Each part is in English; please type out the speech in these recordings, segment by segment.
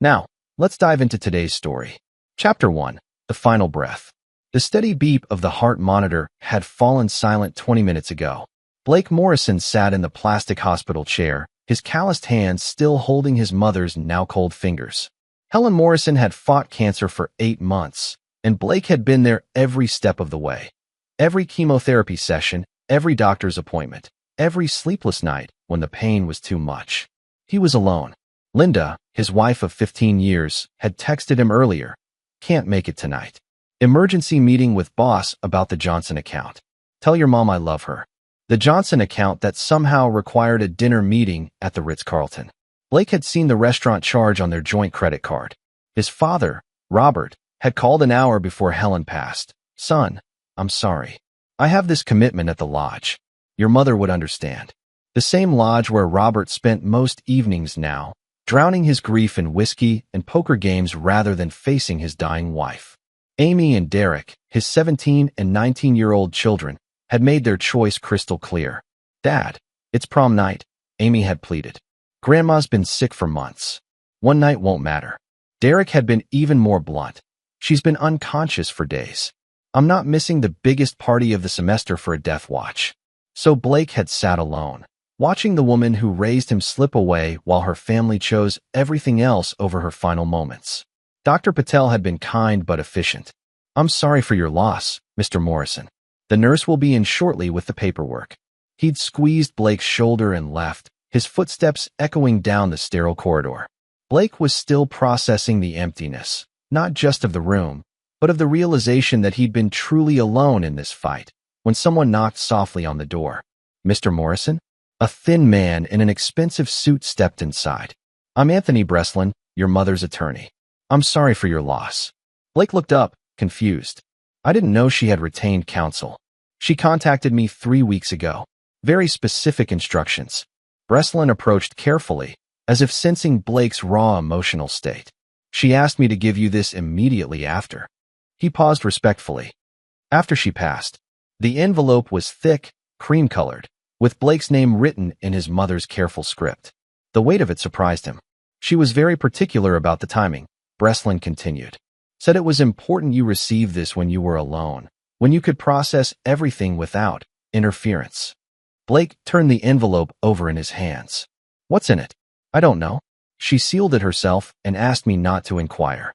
Now, let's dive into today's story. Chapter 1. The Final Breath. The steady beep of the heart monitor had fallen silent 20 minutes ago. Blake Morrison sat in the plastic hospital chair, his calloused hands still holding his mother's now cold fingers. Helen Morrison had fought cancer for 8 months, and Blake had been there every step of the way. Every chemotherapy session, every doctor's appointment, every sleepless night when the pain was too much. He was alone. Linda, his wife of 15 years, had texted him earlier. "Can't make it tonight. Emergency meeting with boss about the Johnson account. Tell your mom I love her." The Johnson account that somehow required a dinner meeting at the Ritz-Carlton. Blake had seen the restaurant charge on their joint credit card. His father, Robert, had called an hour before Helen passed. "Son, I'm sorry. I have this commitment at the lodge. Your mother would understand." The same lodge where Robert spent most evenings now, drowning his grief in whiskey and poker games rather than facing his dying wife. Amy and Derek, his 17 and 19-year-old children, had made their choice crystal clear. "Dad, it's prom night," Amy had pleaded. "Grandma's been sick for months. One night won't matter." Derek had been even more blunt. "She's been unconscious for days. I'm not missing the biggest party of the semester for a death watch." So Blake had sat alone, watching the woman who raised him slip away while her family chose everything else over her final moments. Dr. Patel had been kind but efficient. "I'm sorry for your loss, Mr. Morrison. The nurse will be in shortly with the paperwork." He'd squeezed Blake's shoulder and left, his footsteps echoing down the sterile corridor. Blake was still processing the emptiness, not just of the room, but of the realization that he'd been truly alone in this fight, when someone knocked softly on the door. "Mr. Morrison?" A thin man in an expensive suit stepped inside. "I'm Anthony Breslin, your mother's attorney. I'm sorry for your loss." Blake looked up, confused. "I didn't know she had retained counsel. She contacted me 3 weeks ago. Very specific instructions." Breslin approached carefully, as if sensing Blake's raw emotional state. "She asked me to give you this immediately after." He paused respectfully. "After she passed." The envelope was thick, cream-colored, with Blake's name written in his mother's careful script. The weight of it surprised him. "She was very particular about the timing," Breslin continued. "Said it was important you receive this when you were alone, when you could process everything without interference." Blake turned the envelope over in his hands. "What's in it?" "I don't know. She sealed it herself and asked me not to inquire."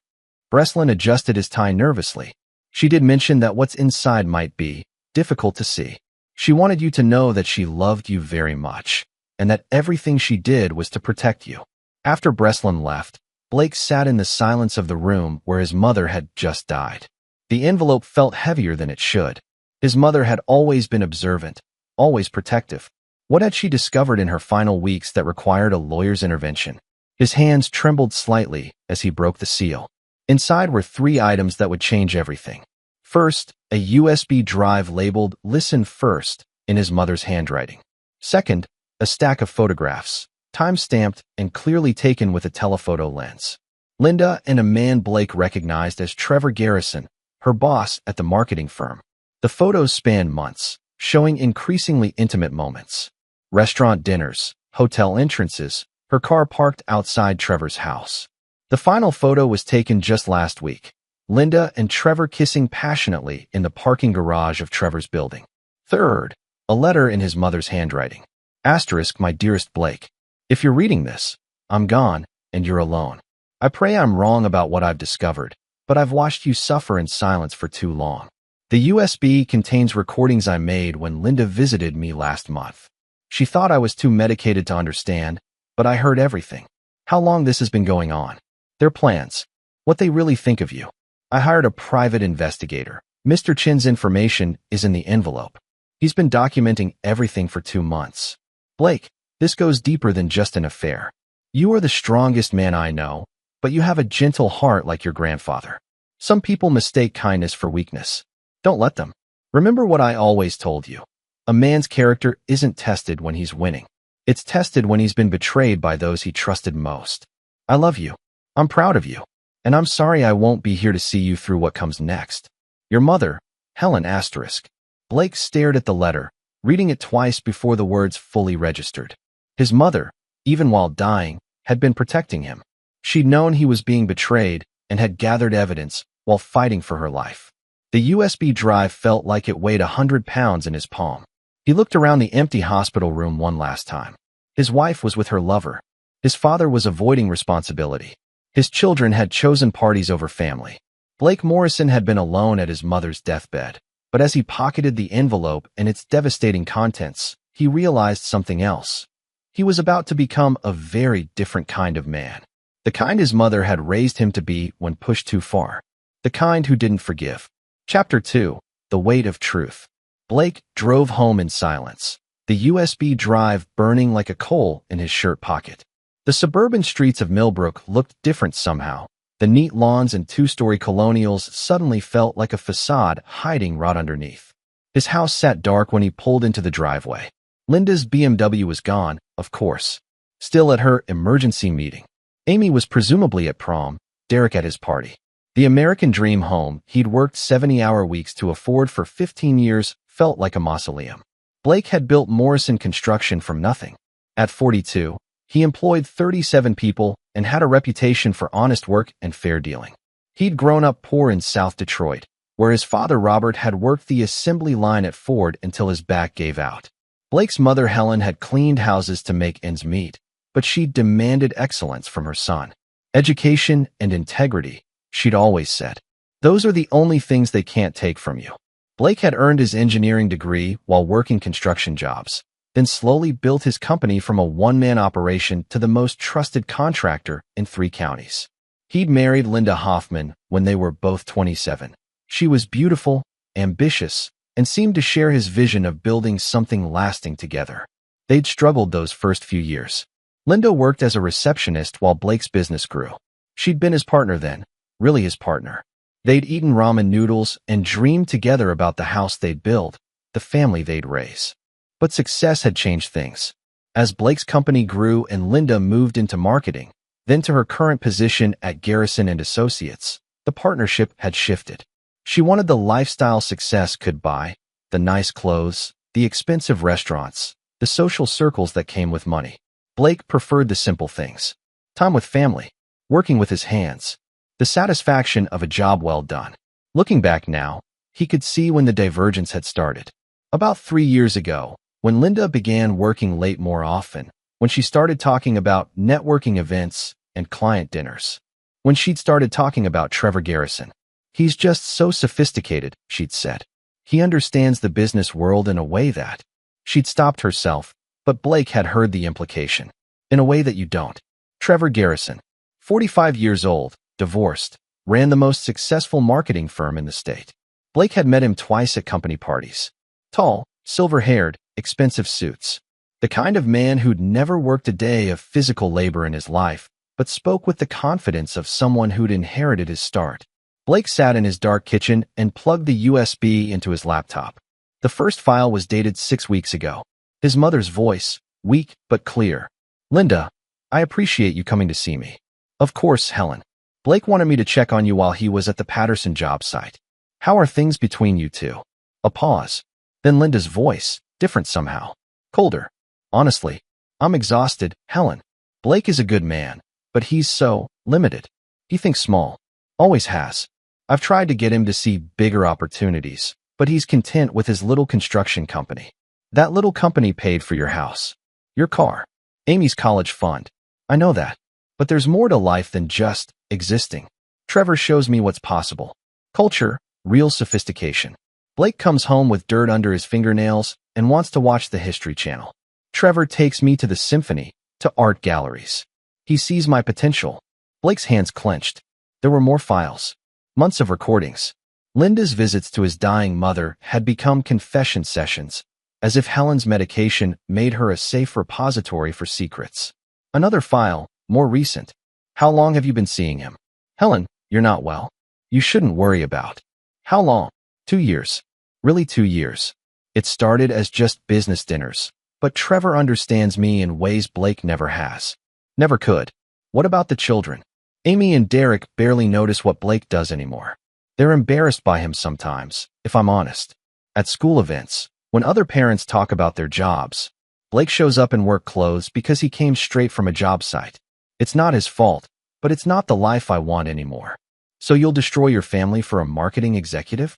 Breslin adjusted his tie nervously. "She did mention that what's inside might be difficult to see. She wanted you to know that she loved you very much, and that everything she did was to protect you." After Breslin left, Blake sat in the silence of the room where his mother had just died. The envelope felt heavier than it should. His mother had always been observant, always protective. What had she discovered in her final weeks that required a lawyer's intervention? His hands trembled slightly as he broke the seal. Inside were 3 items that would change everything. First, a USB drive labeled "Listen First" in his mother's handwriting. Second, a stack of photographs, time-stamped and clearly taken with a telephoto lens. Linda and a man Blake recognized as Trevor Garrison, her boss at the marketing firm. The photos spanned months, showing increasingly intimate moments. Restaurant dinners, hotel entrances, her car parked outside Trevor's house. The final photo was taken just last week. Linda and Trevor kissing passionately in the parking garage of Trevor's building. Third, a letter in his mother's handwriting. Asterisk, "My dearest Blake, if you're reading this, I'm gone and you're alone. I pray I'm wrong about what I've discovered, but I've watched you suffer in silence for too long." The USB contains recordings I made when Linda visited me last month. She thought I was too medicated to understand, but I heard everything. How long this has been going on. Their plans. What they really think of you. I hired a private investigator. Mr. Chin's information is in the envelope. He's been documenting everything for 2 months. Blake, this goes deeper than just an affair. You are the strongest man I know, but you have a gentle heart like your grandfather. Some people mistake kindness for weakness. Don't let them. Remember what I always told you. A man's character isn't tested when he's winning. It's tested when he's been betrayed by those he trusted most. I love you. I'm proud of you. And I'm sorry I won't be here to see you through what comes next. Your mother, Helen Asterisk. Blake stared at the letter, reading it twice before the words fully registered. His mother, even while dying, had been protecting him. She'd known he was being betrayed and had gathered evidence while fighting for her life. The USB drive felt like it weighed 100 pounds in his palm. He looked around the empty hospital room one last time. His wife was with her lover. His father was avoiding responsibility. His children had chosen parties over family. Blake Morrison had been alone at his mother's deathbed, but as he pocketed the envelope and its devastating contents, he realized something else. He was about to become a very different kind of man. The kind his mother had raised him to be when pushed too far. The kind who didn't forgive. Chapter 2. The Weight of Truth. Blake drove home in silence, the USB drive burning like a coal in his shirt pocket. The suburban streets of Millbrook looked different somehow. The neat lawns and two-story colonials suddenly felt like a facade hiding right underneath. His house sat dark when he pulled into the driveway. Linda's BMW was gone, of course. Still at her emergency meeting. Amy was presumably at prom, Derek at his party. The American dream home he'd worked 70-hour weeks to afford for 15 years felt like a mausoleum. Blake had built Morrison Construction from nothing. At 42, he employed 37 people and had a reputation for honest work and fair dealing. He'd grown up poor in South Detroit, where his father Robert had worked the assembly line at Ford until his back gave out. Blake's mother Helen had cleaned houses to make ends meet, but she demanded excellence from her son. Education and integrity, she'd always said. Those are the only things they can't take from you. Blake had earned his engineering degree while working construction jobs, then slowly built his company from a one-man operation to the most trusted contractor in 3 counties. He'd married Linda Hoffman when they were both 27. She was beautiful, ambitious, and seemed to share his vision of building something lasting together. They'd struggled those first few years. Linda worked as a receptionist while Blake's business grew. She'd been his partner then, really his partner. They'd eaten ramen noodles and dreamed together about the house they'd build, the family they'd raise. But success had changed things. As Blake's company grew and Linda moved into marketing, then to her current position at Garrison & Associates, the partnership had shifted. She wanted the lifestyle success could buy, the nice clothes, the expensive restaurants, the social circles that came with money. Blake preferred the simple things. Time with family, working with his hands, the satisfaction of a job well done. Looking back now, he could see when the divergence had started. About 3 years ago, when Linda began working late more often, when she started talking about networking events and client dinners, when she'd started talking about Trevor Garrison. He's just so sophisticated, she'd said. He understands the business world in a way that... She'd stopped herself, but Blake had heard the implication. In a way that you don't. Trevor Garrison, 45 years old, divorced, ran the most successful marketing firm in the state. Blake had met him twice at company parties. Tall, silver-haired, expensive suits. The kind of man who'd never worked a day of physical labor in his life, but spoke with the confidence of someone who'd inherited his start. Blake sat in his dark kitchen and plugged the USB into his laptop. The first file was dated 6 weeks ago. His mother's voice, weak but clear. Linda, I appreciate you coming to see me. Of course, Helen. Blake wanted me to check on you while he was at the Patterson job site. How are things between you two? A pause. Then Linda's voice, different somehow. Colder. Honestly, I'm exhausted, Helen. Blake is a good man, but he's so limited. He thinks small. Always has. I've tried to get him to see bigger opportunities, but he's content with his little construction company. That little company paid for your house, your car, Amy's college fund. I know that. But there's more to life than just existing. Trevor shows me what's possible. Culture, real sophistication. Blake comes home with dirt under his fingernails and wants to watch the History Channel. Trevor takes me to the symphony, to art galleries. He sees my potential. Blake's hands clenched. There were more files. Months of recordings. Linda's visits to his dying mother had become confession sessions, as if Helen's medication made her a safe repository for secrets. Another file, more recent. How long have you been seeing him? Helen, you're not well. You shouldn't worry about. How long? 2 years. Really 2 years. It started as just business dinners, but Trevor understands me in ways Blake never has. Never could. What about the children? Amy and Derek barely notice what Blake does anymore. They're embarrassed by him sometimes, if I'm honest. At school events, when other parents talk about their jobs, Blake shows up in work clothes because he came straight from a job site. It's not his fault, but it's not the life I want anymore. So you'll destroy your family for a marketing executive?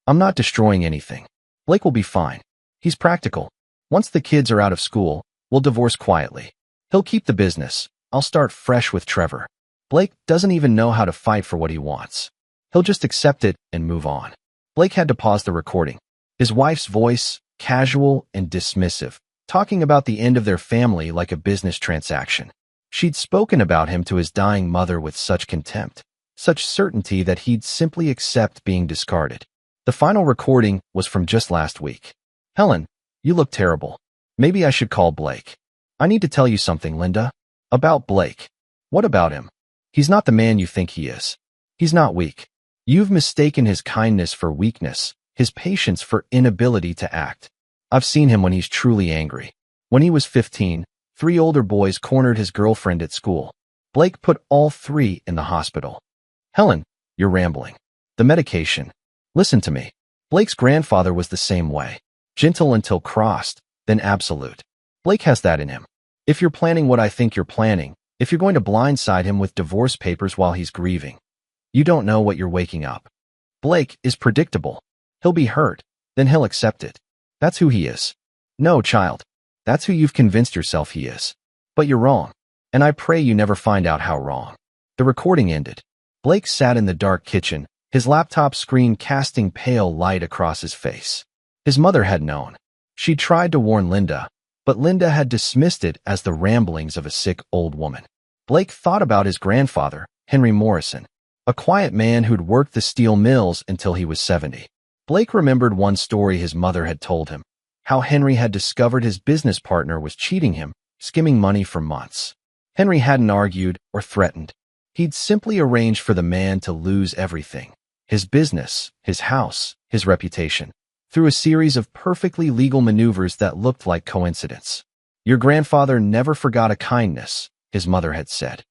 I'm not destroying anything. Blake will be fine. He's practical. Once the kids are out of school, we'll divorce quietly. He'll keep the business. I'll start fresh with Trevor. Blake doesn't even know how to fight for what he wants. He'll just accept it and move on. Blake had to pause the recording. His wife's voice, casual and dismissive, talking about the end of their family like a business transaction. She'd spoken about him to his dying mother with such contempt, such certainty that he'd simply accept being discarded. The final recording was from just last week. Helen, you look terrible. Maybe I should call Blake. I need to tell you something, Linda. About Blake. What about him? He's not the man you think he is. He's not weak. You've mistaken his kindness for weakness, his patience for inability to act. I've seen him when he's truly angry. When he was 15, 3 older boys cornered his girlfriend at school. Blake put all 3 in the hospital. Helen, you're rambling. The medication. Listen to me. Blake's grandfather was the same way. Gentle until crossed, then absolute. Blake has that in him. If you're planning what I think you're planning, if you're going to blindside him with divorce papers while he's grieving, you don't know what you're waking up. Blake is predictable. He'll be hurt, then he'll accept it. That's who he is. No, child. That's who you've convinced yourself he is. But you're wrong. And I pray you never find out how wrong. The recording ended. Blake sat in the dark kitchen, his laptop screen casting pale light across his face. His mother had known. She tried to warn Linda, but Linda had dismissed it as the ramblings of a sick old woman. Blake thought about his grandfather, Henry Morrison, a quiet man who'd worked the steel mills until he was 70. Blake remembered one story his mother had told him, how Henry had discovered his business partner was cheating him, skimming money for months. Henry hadn't argued or threatened. He'd simply arranged for the man to lose everything, his business, his house, his reputation, through a series of perfectly legal maneuvers that looked like coincidence. Your grandfather never forgot a kindness, his mother had said.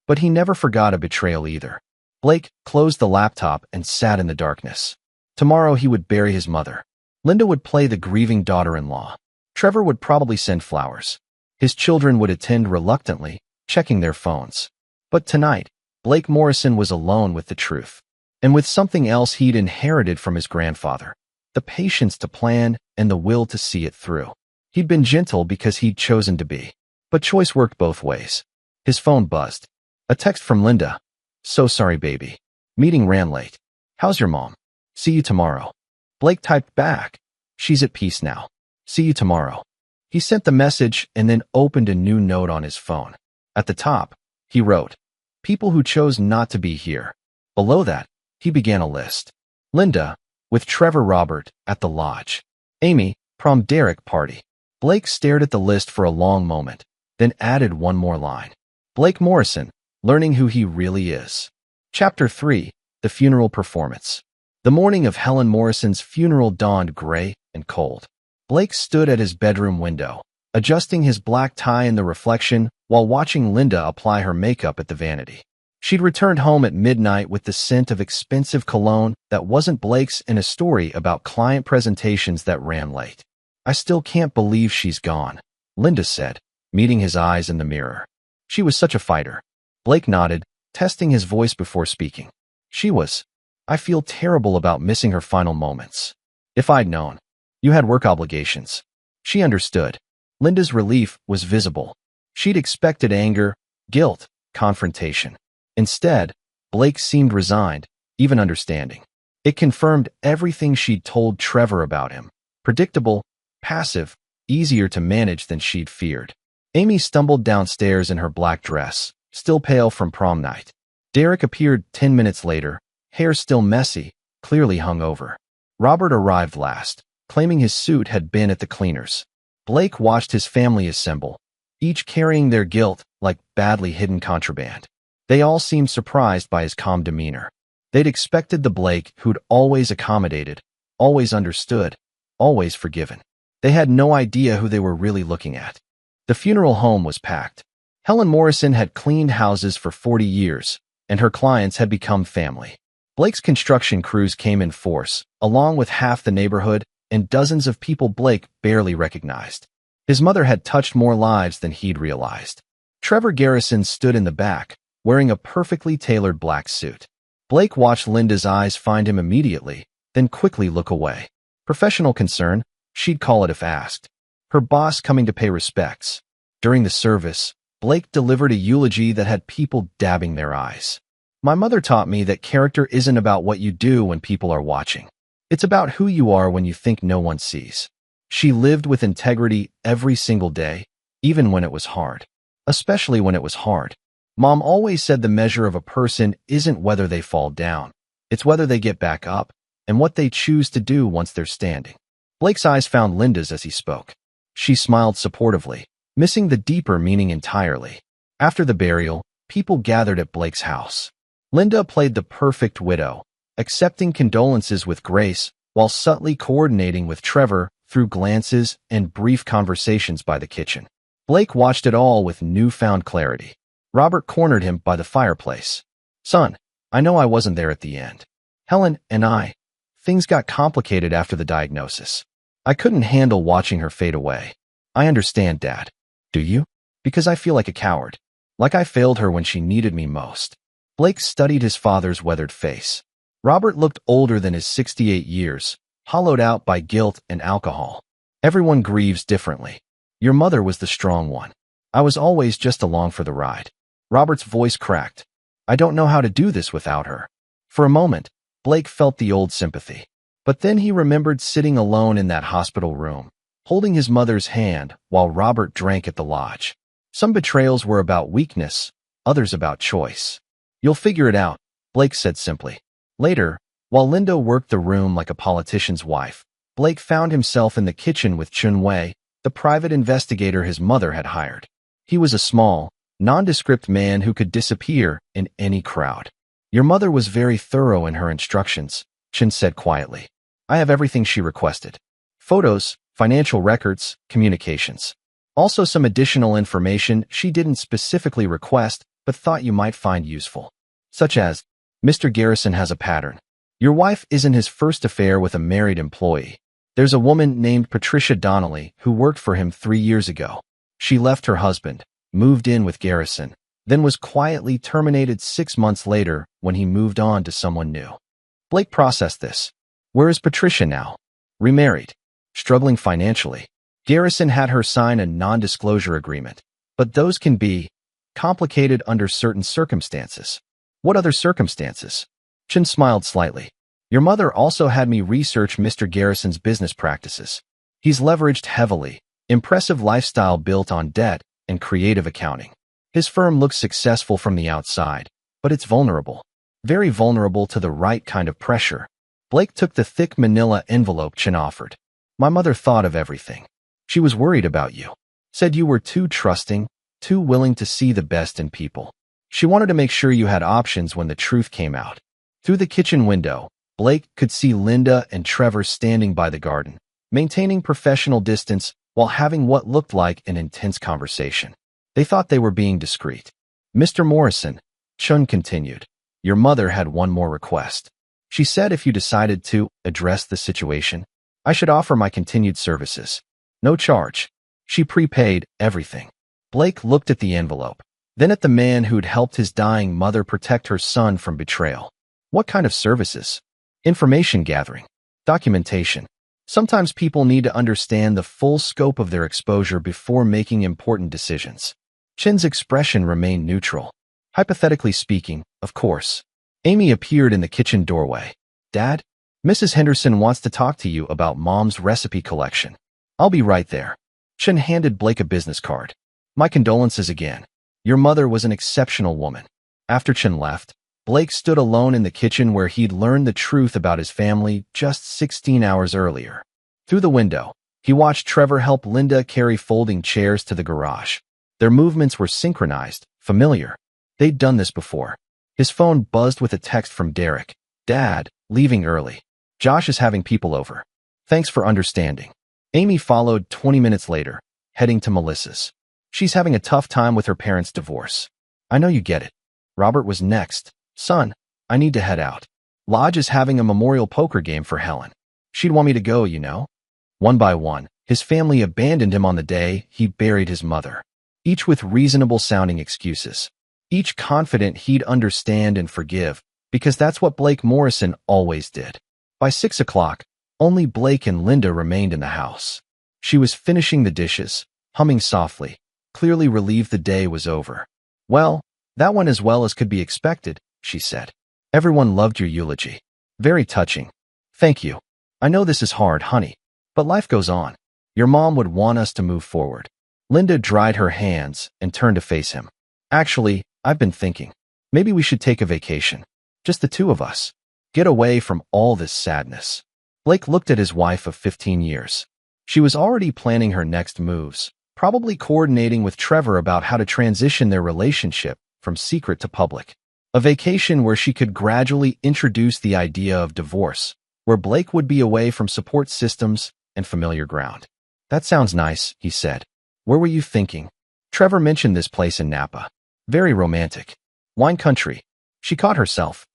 But he never forgot a betrayal either. Blake closed the laptop and sat in the darkness. Tomorrow he would bury his mother. Linda would play the grieving daughter-in-law. Trevor would probably send flowers. His children would attend reluctantly, checking their phones. But tonight, Blake Morrison was alone with the truth, and with something else he'd inherited from his grandfather, the patience to plan and the will to see it through. He'd been gentle because he'd chosen to be, but choice worked both ways. His phone buzzed. A text from Linda. So sorry, baby. Meeting ran late. How's your mom? See you tomorrow. Blake typed back. She's at peace now. See you tomorrow. He sent the message and then opened a new note on his phone. At the top, he wrote, people who chose not to be here. Below that, he began a list. Linda, with Trevor Robert, at the lodge. Amy, prom Derek party. Blake stared at the list for a long moment, then added one more line. Blake Morrison, learning who he really is. Chapter 3, The Funeral Performance. The morning of Helen Morrison's funeral dawned gray and cold. Blake stood at his bedroom window, adjusting his black tie in the reflection while watching Linda apply her makeup at the vanity. She'd returned home at midnight with the scent of expensive cologne that wasn't Blake's and a story about client presentations that ran late. I still can't believe she's gone, Linda said, meeting his eyes in the mirror. She was such a fighter. Blake nodded, testing his voice before speaking. She was. I feel terrible about missing her final moments. If I'd known. You had work obligations. She understood. Linda's relief was visible. She'd expected anger, guilt, confrontation. Instead, Blake seemed resigned, even understanding. It confirmed everything she'd told Trevor about him. Predictable, passive, easier to manage than she'd feared. Amy stumbled downstairs in her black dress, still pale from prom night. Derek appeared 10 minutes later, hair still messy, clearly hungover. Robert arrived last, claiming his suit had been at the cleaners. Blake watched his family assemble, each carrying their guilt like badly hidden contraband. They all seemed surprised by his calm demeanor. They'd expected the Blake who'd always accommodated, always understood, always forgiven. They had no idea who they were really looking at. The funeral home was packed. Helen Morrison had cleaned houses for 40 years, and her clients had become family. Blake's construction crews came in force, along with half the neighborhood and dozens of people Blake barely recognized. His mother had touched more lives than he'd realized. Trevor Garrison stood in the back, wearing a perfectly tailored black suit. Blake watched Linda's eyes find him immediately, then quickly look away. Professional concern, she'd call it if asked. Her boss coming to pay respects. During the service, Blake delivered a eulogy that had people dabbing their eyes. My mother taught me that character isn't about what you do when people are watching. It's about who you are when you think no one sees. She lived with integrity every single day, even when it was hard. Especially when it was hard. Mom always said the measure of a person isn't whether they fall down. It's whether they get back up, and what they choose to do once they're standing. Blake's eyes found Linda's as he spoke. She smiled supportively, missing the deeper meaning entirely. After the burial, people gathered at Blake's house. Linda played the perfect widow, accepting condolences with grace while subtly coordinating with Trevor through glances and brief conversations by the kitchen. Blake watched it all with newfound clarity. Robert cornered him by the fireplace. Son, I know I wasn't there at the end. Helen and things got complicated after the diagnosis. I couldn't handle watching her fade away. I understand, Dad. Do you? Because I feel like a coward. Like I failed her when she needed me most. Blake studied his father's weathered face. Robert looked older than his 68 years, hollowed out by guilt and alcohol. Everyone grieves differently. Your mother was the strong one. I was always just along for the ride. Robert's voice cracked. I don't know how to do this without her. For a moment, Blake felt the old sympathy. But then he remembered sitting alone in that hospital room, holding his mother's hand while Robert drank at the lodge. Some betrayals were about weakness, others about choice. You'll figure it out, Blake said simply. Later, while Linda worked the room like a politician's wife, Blake found himself in the kitchen with Chun Wei, the private investigator his mother had hired. He was a small, nondescript man who could disappear in any crowd. Your mother was very thorough in her instructions, Chun said quietly. I have everything she requested. Photos, financial records, communications. Also some additional information she didn't specifically request but thought you might find useful. Such as, Mr. Garrison has a pattern. Your wife isn't his first affair with a married employee. There's a woman named Patricia Donnelly who worked for him 3 years ago. She left her husband, moved in with Garrison, then was quietly terminated 6 months later when he moved on to someone new. Blake processed this. Where is Patricia now? Remarried. Struggling financially. Garrison had her sign a non-disclosure agreement, but those can be complicated under certain circumstances. What other circumstances? Chin smiled slightly. Your mother also had me research Mr. Garrison's business practices. He's leveraged heavily, impressive lifestyle built on debt and creative accounting. His firm looks successful from the outside, but it's vulnerable. Very vulnerable to the right kind of pressure. Blake took the thick manila envelope Chin offered. My mother thought of everything. She was worried about you. Said you were too trusting, too willing to see the best in people. She wanted to make sure you had options when the truth came out. Through the kitchen window, Blake could see Linda and Trevor standing by the garden, maintaining professional distance while having what looked like an intense conversation. They thought they were being discreet. Mr. Morrison, Chun continued, your mother had one more request. She said if you decided to address the situation, I should offer my continued services. No charge. She prepaid everything. Blake looked at the envelope, then at the man who'd helped his dying mother protect her son from betrayal. What kind of services? Information gathering. Documentation. Sometimes people need to understand the full scope of their exposure before making important decisions. Chin's expression remained neutral. Hypothetically speaking, of course. Amy appeared in the kitchen doorway. Dad, Mrs. Henderson wants to talk to you about Mom's recipe collection. I'll be right there. Chin handed Blake a business card. My condolences again. Your mother was an exceptional woman. After Chin left, Blake stood alone in the kitchen where he'd learned the truth about his family just 16 hours earlier. Through the window, he watched Trevor help Linda carry folding chairs to the garage. Their movements were synchronized, familiar. They'd done this before. His phone buzzed with a text from Derek. Dad, leaving early. Josh is having people over. Thanks for understanding. Amy followed 20 minutes later, heading to Melissa's. She's having a tough time with her parents' divorce. I know you get it. Robert was next. Son, I need to head out. Lodge is having a memorial poker game for Helen. She'd want me to go, you know. One by one, his family abandoned him on the day he buried his mother, each with reasonable-sounding excuses. each confident he'd understand and forgive, because that's what Blake Morrison always did. By 6 o'clock, only Blake and Linda remained in the house. She was finishing the dishes, humming softly, clearly relieved the day was over. "Well, that went as well as could be expected," she said. "Everyone loved your eulogy. Very touching. Thank you. I know this is hard, honey, but life goes on. Your mom would want us to move forward." Linda dried her hands and turned to face him. "Actually, I've been thinking. Maybe we should take a vacation. Just the two of us. Get away from all this sadness." Blake looked at his wife of 15 years. She was already planning her next moves, probably coordinating with Trevor about how to transition their relationship from secret to public. A vacation where she could gradually introduce the idea of divorce, where Blake would be away from support systems and familiar ground. "That sounds nice," he said. "Where were you thinking?" Trevor mentioned this place in Napa. "Very romantic. Wine country." She caught herself.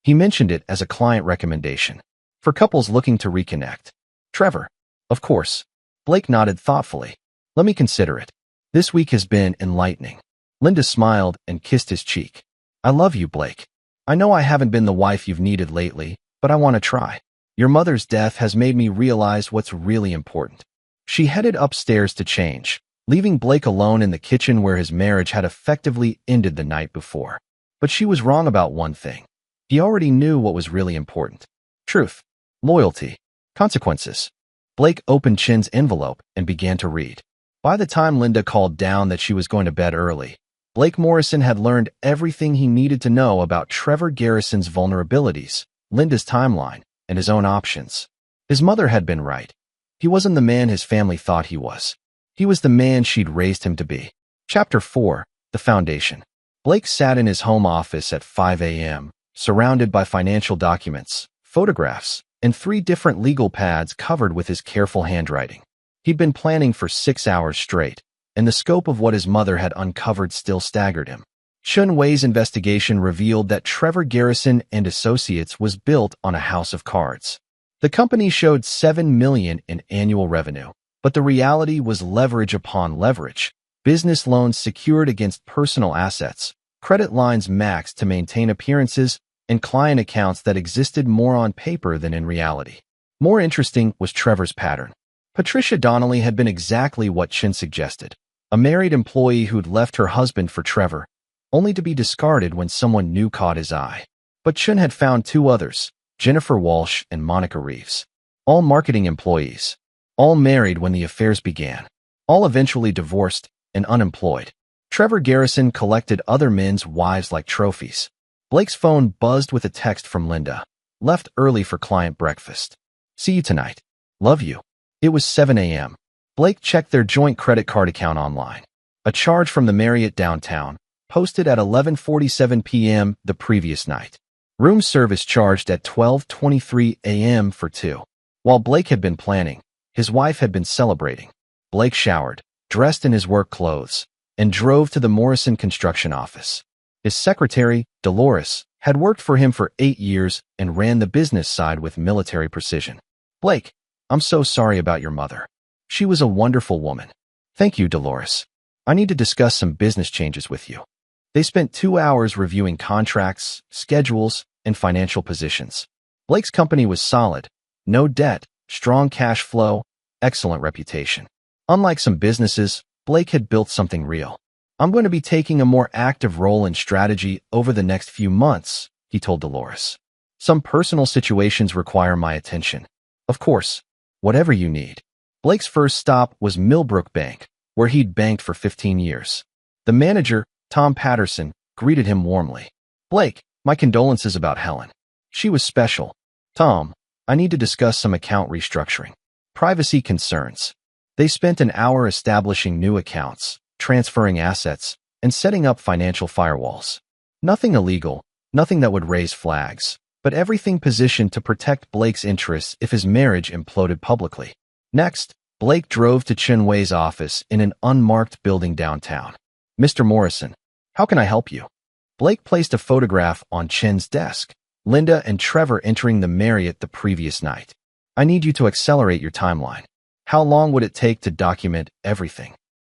He mentioned it as a client recommendation for couples looking to reconnect. Trevor, of course. Blake nodded thoughtfully. "Let me consider it. This week has been enlightening." Linda smiled and kissed his cheek. "I love you, Blake. I know I haven't been the wife you've needed lately, but I want to try. Your mother's death has made me realize what's really important." She headed upstairs to change, leaving Blake alone in the kitchen where his marriage had effectively ended the night before. But she was wrong about one thing. He already knew what was really important. Truth, loyalty, consequences. Blake opened Chin's envelope and began to read. By the time Linda called down that she was going to bed early, Blake Morrison had learned everything he needed to know about Trevor Garrison's vulnerabilities, Linda's timeline, and his own options. His mother had been right. He wasn't the man his family thought he was. He was the man she'd raised him to be. Chapter 4, The Foundation. Blake sat in his home office at 5 a.m., surrounded by financial documents, photographs, and 3 different legal pads covered with his careful handwriting. He'd been planning for 6 hours straight, and the scope of what his mother had uncovered still staggered him. Chun Wei's investigation revealed that Trevor Garrison and Associates was built on a house of cards. The company showed $7 million in annual revenue, but the reality was leverage upon leverage. Business loans secured against personal assets, credit lines maxed to maintain appearances, and client accounts that existed more on paper than in reality. More interesting was Trevor's pattern. Patricia Donnelly had been exactly what Chin suggested, a married employee who'd left her husband for Trevor, only to be discarded when someone new caught his eye. But Chin had found 2 others, Jennifer Walsh and Monica Reeves, all marketing employees, all married when the affairs began, all eventually divorced and unemployed. Trevor Garrison collected other men's wives like trophies. Blake's phone buzzed with a text from Linda. "Left early for client breakfast. See you tonight. Love you." It was 7 a.m. Blake checked their joint credit card account online. A charge from the Marriott downtown, posted at 11:47 p.m. the previous night. Room service charged at 12:23 a.m. for 2. While Blake had been planning, his wife had been celebrating. Blake showered, dressed in his work clothes, and drove to the Morrison construction office. His secretary, Dolores, had worked for him for 8 years and ran the business side with military precision. "Blake, I'm so sorry about your mother. She was a wonderful woman." "Thank you, Dolores. I need to discuss some business changes with you." They spent 2 hours reviewing contracts, schedules, and financial positions. Blake's company was solid. No debt, strong cash flow, excellent reputation. Unlike some businesses, Blake had built something real. "I'm going to be taking a more active role in strategy over the next few months," he told Dolores. "Some personal situations require my attention. Of course, whatever you need." Blake's first stop was Millbrook Bank, where he'd banked for 15 years. The manager, Tom Patterson, greeted him warmly. "Blake, my condolences about Helen. She was special. Tom, I need to discuss some account restructuring. Privacy concerns." They spent an hour establishing new accounts, transferring assets, and setting up financial firewalls. Nothing illegal, nothing that would raise flags, but everything positioned to protect Blake's interests if his marriage imploded publicly. Next, Blake drove to Chin Wei's office in an unmarked building downtown. "Mr. Morrison, how can I help you?" Blake placed a photograph on Chin's desk, Linda and Trevor entering the Marriott the previous night. "I need you to accelerate your timeline. How long would it take to document everything?"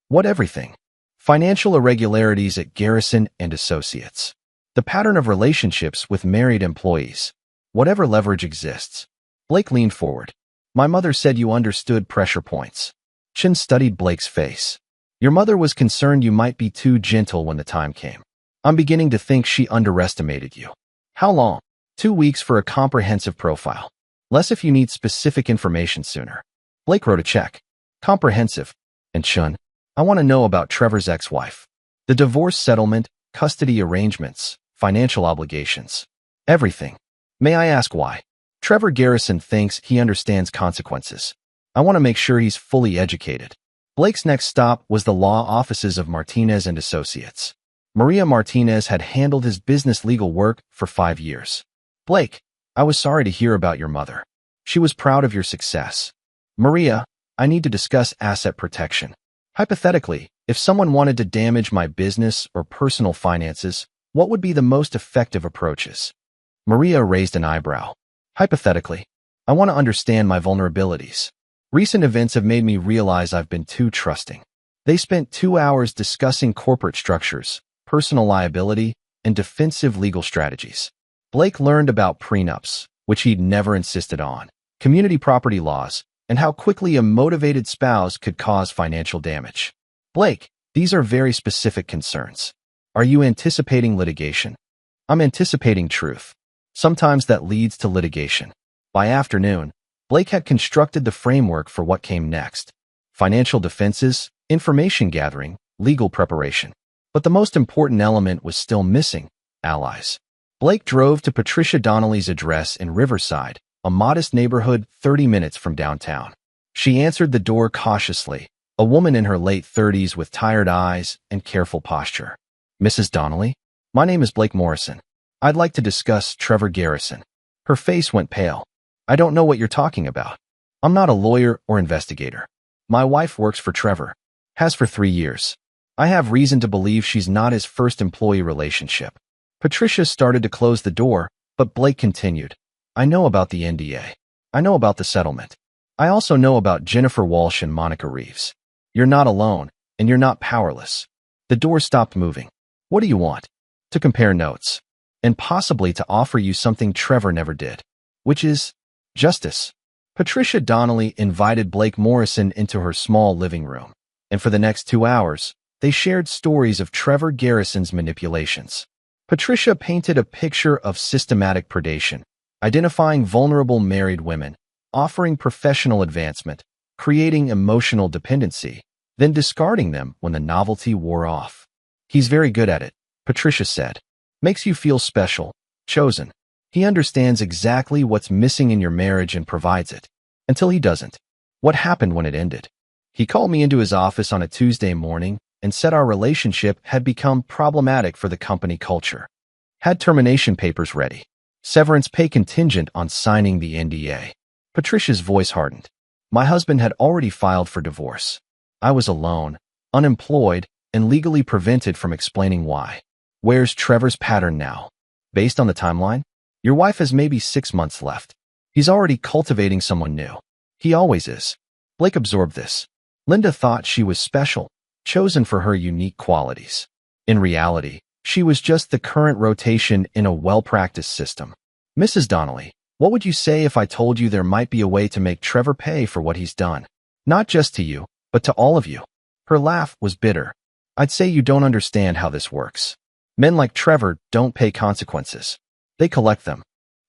"What everything?" Financial irregularities at Garrison and Associates. The pattern of relationships with married employees. Whatever leverage exists. Blake leaned forward. My mother said you understood pressure points. Chin studied Blake's face. Your mother was concerned you might be too gentle when the time came. I'm beginning to think she underestimated you. How long? 2 weeks for a comprehensive profile. Less if you need specific information sooner. Blake wrote a check. Comprehensive. And Chun, I want to know about Trevor's ex-wife. The divorce settlement, custody arrangements, financial obligations. Everything. May I ask why? Trevor Garrison thinks he understands consequences. I want to make sure he's fully educated. Blake's next stop was the law offices of Martinez and Associates. Maria Martinez had handled his business legal work for 5 years. Blake, I was sorry to hear about your mother. She was proud of your success. Maria, I need to discuss asset protection. Hypothetically, if someone wanted to damage my business or personal finances, what would be the most effective approaches? Maria raised an eyebrow. Hypothetically, I want to understand my vulnerabilities. Recent events have made me realize I've been too trusting. They spent 2 hours discussing corporate structures, personal liability, and defensive legal strategies. Blake learned about prenups, which he'd never insisted on, community property laws, and how quickly a motivated spouse could cause financial damage. Blake, these are very specific concerns. Are you anticipating litigation? I'm anticipating truth. Sometimes that leads to litigation. By afternoon, Blake had constructed the framework for what came next. Financial defenses, information gathering, legal preparation. But the most important element was still missing: allies. Blake drove to Patricia Donnelly's address in Riverside, a modest neighborhood 30 minutes from downtown. She answered the door cautiously, a woman in her late 30s with tired eyes and careful posture. Mrs. Donnelly? My name is Blake Morrison. I'd like to discuss Trevor Garrison. Her face went pale. I don't know what you're talking about. I'm not a lawyer or investigator. My wife works for Trevor. Has for 3 years. I have reason to believe she's not his first employee relationship. Patricia started to close the door, but Blake continued. I know about the NDA. I know about the settlement. I also know about Jennifer Walsh and Monica Reeves. You're not alone, and you're not powerless. The door stopped moving. What do you want? To compare notes. And possibly to offer you something Trevor never did. Which is justice. Patricia Donnelly invited Blake Morrison into her small living room. And for the next 2 hours, they shared stories of Trevor Garrison's manipulations. Patricia painted a picture of systematic predation, identifying vulnerable married women, offering professional advancement, creating emotional dependency, then discarding them when the novelty wore off. He's very good at it, Patricia said. Makes you feel special, chosen. He understands exactly what's missing in your marriage and provides it. Until he doesn't. What happened when it ended? He called me into his office on a Tuesday morning and said our relationship had become problematic for the company culture. Had termination papers ready. Severance pay contingent on signing the NDA. Patricia's voice hardened. My husband had already filed for divorce. I was alone, unemployed, and legally prevented from explaining why. Where's Trevor's pattern now? Based on the timeline, your wife has maybe 6 months left. He's already cultivating someone new. He always is. Blake absorbed this. Linda thought she was special, chosen for her unique qualities. In reality, she was just the current rotation in a well-practiced system. Mrs. Donnelly, what would you say if I told you there might be a way to make Trevor pay for what he's done? Not just to you, but to all of you. Her laugh was bitter. I'd say you don't understand how this works. Men like Trevor don't pay consequences. They collect them.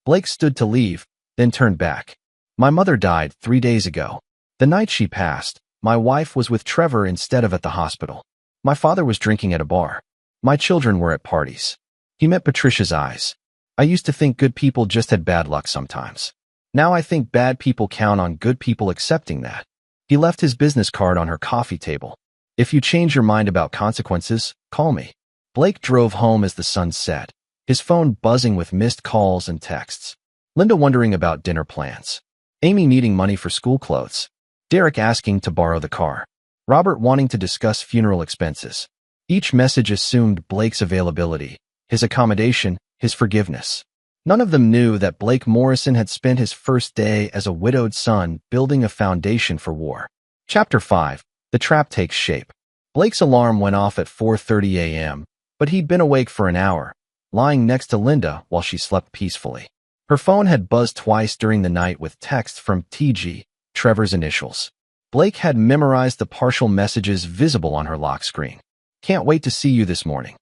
Blake stood to leave, then turned back. My mother died 3 days ago. The night she passed, my wife was with Trevor instead of at the hospital. My father was drinking at a bar. My children were at parties. He met Patricia's eyes. I used to think good people just had bad luck sometimes. Now I think bad people count on good people accepting that. He left his business card on her coffee table. If you change your mind about consequences, call me. Blake drove home as the sun set, his phone buzzing with missed calls and texts. Linda wondering about dinner plans. Amy needing money for school clothes. Derek asking to borrow the car. Robert wanting to discuss funeral expenses. Each message assumed Blake's availability, his accommodation, his forgiveness. None of them knew that Blake Morrison had spent his first day as a widowed son building a foundation for war. Chapter 5. The Trap Takes Shape. Blake's alarm went off at 4:30 a.m., but he'd been awake for an hour, lying next to Linda while she slept peacefully. Her phone had buzzed twice during the night with texts from TG, Trevor's initials. Blake had memorized the partial messages visible on her lock screen. "Can't wait to see you this morning."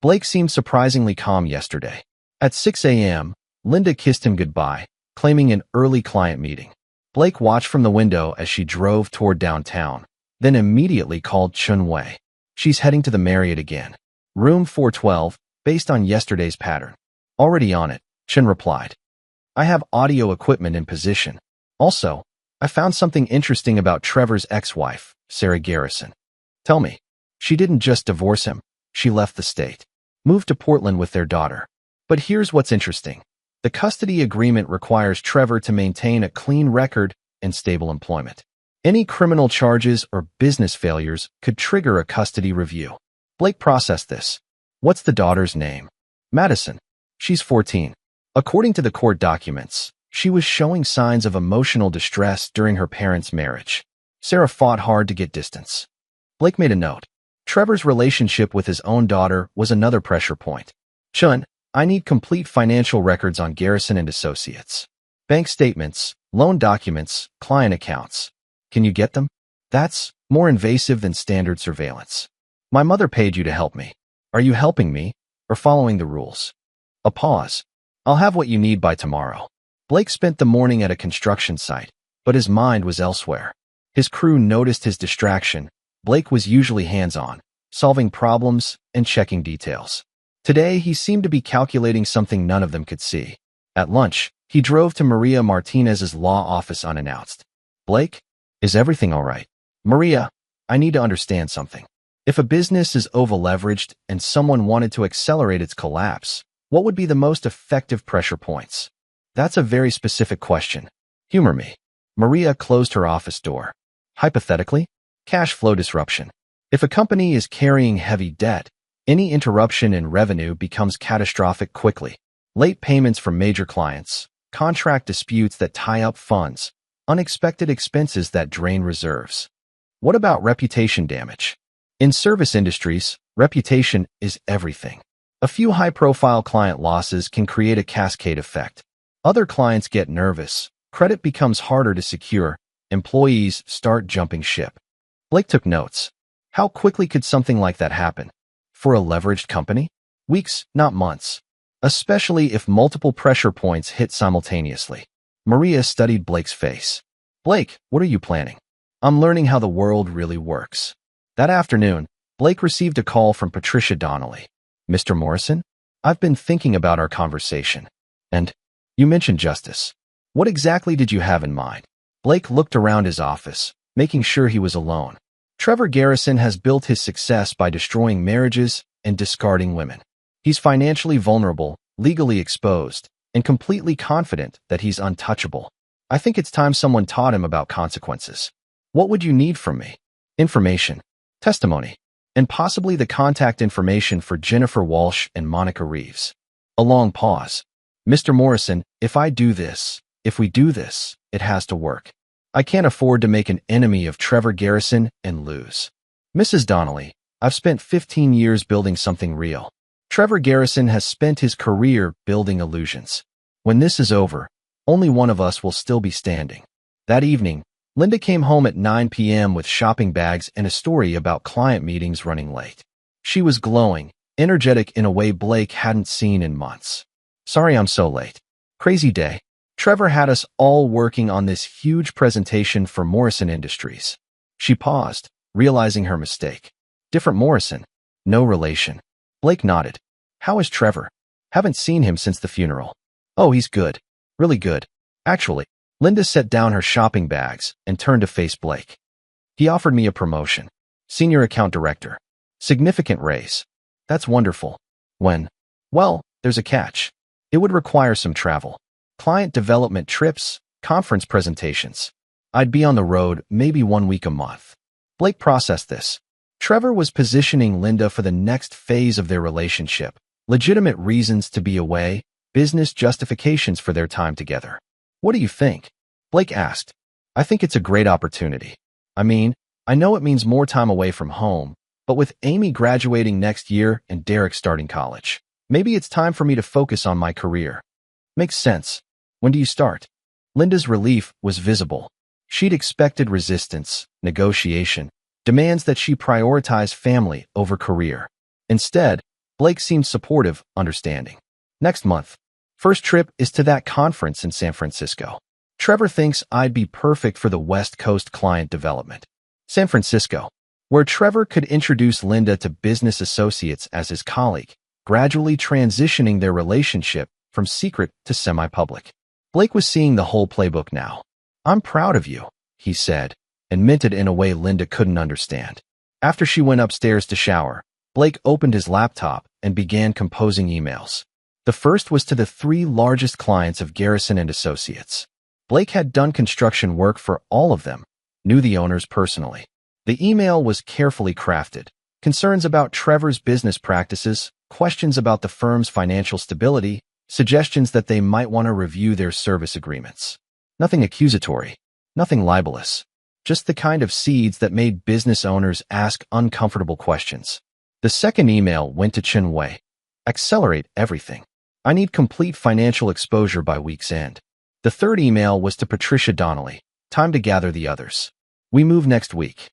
Blake seemed surprisingly calm yesterday. At 6 a.m., Linda kissed him goodbye, claiming an early client meeting. Blake watched from the window as she drove toward downtown, then immediately called Chun Wei. "She's heading to the Marriott again. Room 412, based on yesterday's pattern." "Already on it," Chun replied. "I have audio equipment in position. Also, I found something interesting about Trevor's ex-wife, Sarah Garrison." "Tell me." "She didn't just divorce him. She left the state. Moved to Portland with their daughter. But here's what's interesting. The custody agreement requires Trevor to maintain a clean record and stable employment. Any criminal charges or business failures could trigger a custody review." Blake processed this. "What's the daughter's name?" "Madison. She's 14. According to the court documents, she was showing signs of emotional distress during her parents' marriage. Sarah fought hard to get distance." Blake made a note. Trevor's relationship with his own daughter was another pressure point. "Chun, I need complete financial records on Garrison and Associates. Bank statements, loan documents, client accounts. Can you get them? That's more invasive than standard surveillance. My mother paid you to help me. Are you helping me or following the rules?" A pause. "I'll have what you need by tomorrow." Blake spent the morning at a construction site, but his mind was elsewhere. His crew noticed his distraction. Blake was usually hands-on, solving problems and checking details. Today, he seemed to be calculating something none of them could see. At lunch, he drove to Maria Martinez's law office unannounced. "Blake, is everything all right?" "Maria, I need to understand something. If a business is over-leveraged and someone wanted to accelerate its collapse, what would be the most effective pressure points?" "That's a very specific question. Humor me." Maria closed her office door. "Hypothetically, cash flow disruption. If a company is carrying heavy debt, any interruption in revenue becomes catastrophic quickly. Late payments from major clients, contract disputes that tie up funds, unexpected expenses that drain reserves. What about reputation damage? In service industries, reputation is everything. A few high-profile client losses can create a cascade effect. Other clients get nervous, credit becomes harder to secure, employees start jumping ship." Blake took notes. How quickly could something like that happen? For a leveraged company? Weeks, not months. Especially if multiple pressure points hit simultaneously. Maria studied Blake's face. "Blake, what are you planning?" "I'm learning how the world really works." That afternoon, Blake received a call from Patricia Donnelly. "Mr. Morrison, I've been thinking about our conversation. And you mentioned justice. What exactly did you have in mind?" Blake looked around his office, making sure he was alone. Trevor Garrison has built his success by destroying marriages and discarding women. He's financially vulnerable, legally exposed, and completely confident that he's untouchable. I think it's time someone taught him about consequences. What would you need from me? Information, testimony, and possibly the contact information for Jennifer Walsh and Monica Reeves. A long pause. "Mr. Morrison, if we do this, it has to work. I can't afford to make an enemy of Trevor Garrison and lose." "Mrs. Donnelly, I've spent 15 years building something real. Trevor Garrison has spent his career building illusions. When this is over, only one of us will still be standing." That evening, Linda came home at 9 p.m. with shopping bags and a story about client meetings running late. She was glowing, energetic in a way Blake hadn't seen in months. "Sorry I'm so late. Crazy day. Trevor had us all working on this huge presentation for Morrison Industries." She paused, realizing her mistake. "Different Morrison. No relation." Blake nodded. "How is Trevor? Haven't seen him since the funeral." "Oh, he's good. Really good. Actually." Linda set down her shopping bags and turned to face Blake. "He offered me a promotion. Senior account director. Significant raise. That's wonderful. When?" "Well, there's a catch. It would require some travel. Client development trips, conference presentations. I'd be on the road maybe 1 week a month." Blake processed this. Trevor was positioning Linda for the next phase of their relationship. Legitimate reasons to be away, business justifications for their time together. "What do you think?" Blake asked. "I think it's a great opportunity. I mean, I know it means more time away from home, But with Amy graduating next year and Derek starting college, maybe it's time for me to focus on my career. Makes sense. When do you start? Linda's relief was visible. She'd expected resistance, negotiation, demands that she prioritize family over career. Instead, Blake seemed supportive, understanding. Next month. First trip is to that conference in San Francisco. Trevor thinks I'd be perfect for the West Coast client development. San Francisco, where Trevor could introduce Linda to business associates as his colleague, gradually transitioning their relationship from secret to semi-public. Blake was seeing the whole playbook now. I'm proud of you, he said, and meant it in a way Linda couldn't understand. After she went upstairs to shower, Blake opened his laptop and began composing emails. The first was to the 3 largest clients of Garrison and Associates. Blake had done construction work for all of them, knew the owners personally. The email was carefully crafted. Concerns about Trevor's business practices, questions about the firm's financial stability, suggestions that they might want to review their service agreements. Nothing accusatory, nothing libelous, just the kind of seeds that made business owners ask uncomfortable questions. The second email went to Chin Wei. Accelerate everything. I need complete financial exposure by week's end. The third email was to Patricia Donnelly. Time to gather the others. We move next week.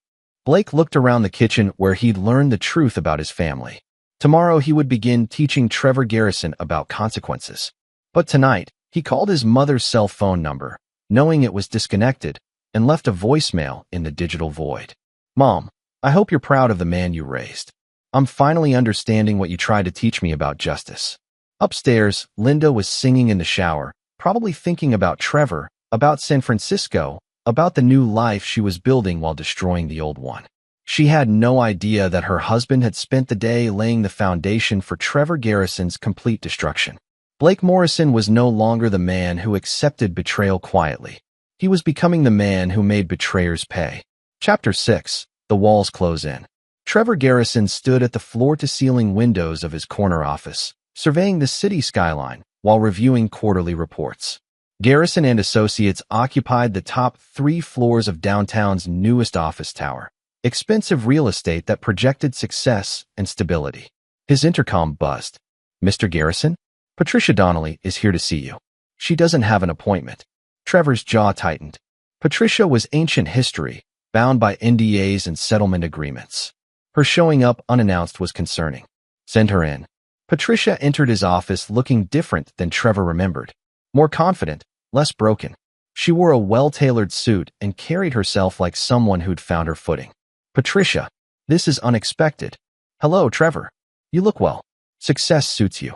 Blake looked around the kitchen where he'd learned the truth about his family. Tomorrow he would begin teaching Trevor Garrison about consequences. But tonight, he called his mother's cell phone number, knowing it was disconnected, and left a voicemail in the digital void. Mom, I hope you're proud of the man you raised. I'm finally understanding what you tried to teach me about justice. Upstairs, Linda was singing in the shower, probably thinking about Trevor, about San Francisco, about the new life she was building while destroying the old one. She had no idea that her husband had spent the day laying the foundation for Trevor Garrison's complete destruction. Blake Morrison was no longer the man who accepted betrayal quietly. He was becoming the man who made betrayers pay. Chapter 6. The walls close in. Trevor Garrison stood at the floor-to-ceiling windows of his corner office, surveying the city skyline while reviewing quarterly reports. Garrison and Associates occupied the top 3 floors of downtown's newest office tower, expensive real estate that projected success and stability. His intercom buzzed. Mr. Garrison? Patricia Donnelly is here to see you. She doesn't have an appointment. Trevor's jaw tightened. Patricia was ancient history, bound by NDAs and settlement agreements. Her showing up unannounced was concerning. Send her in. Patricia entered his office looking different than Trevor remembered. More confident, less broken. She wore a well-tailored suit and carried herself like someone who'd found her footing. Patricia, this is unexpected. Hello, Trevor. You look well. Success suits you.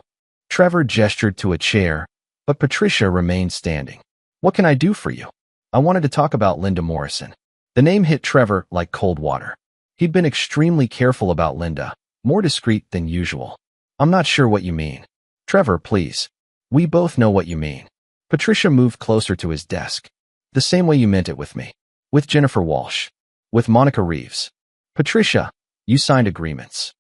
Trevor gestured to a chair, but Patricia remained standing. What can I do for you? I wanted to talk about Linda Morrison. The name hit Trevor like cold water. He'd been extremely careful about Linda, more discreet than usual. I'm not sure what you mean. Trevor, please. We both know what you mean. Patricia moved closer to his desk. The same way you meant it with me. With Jennifer Walsh. With Monica Reeves. Patricia, you signed agreements.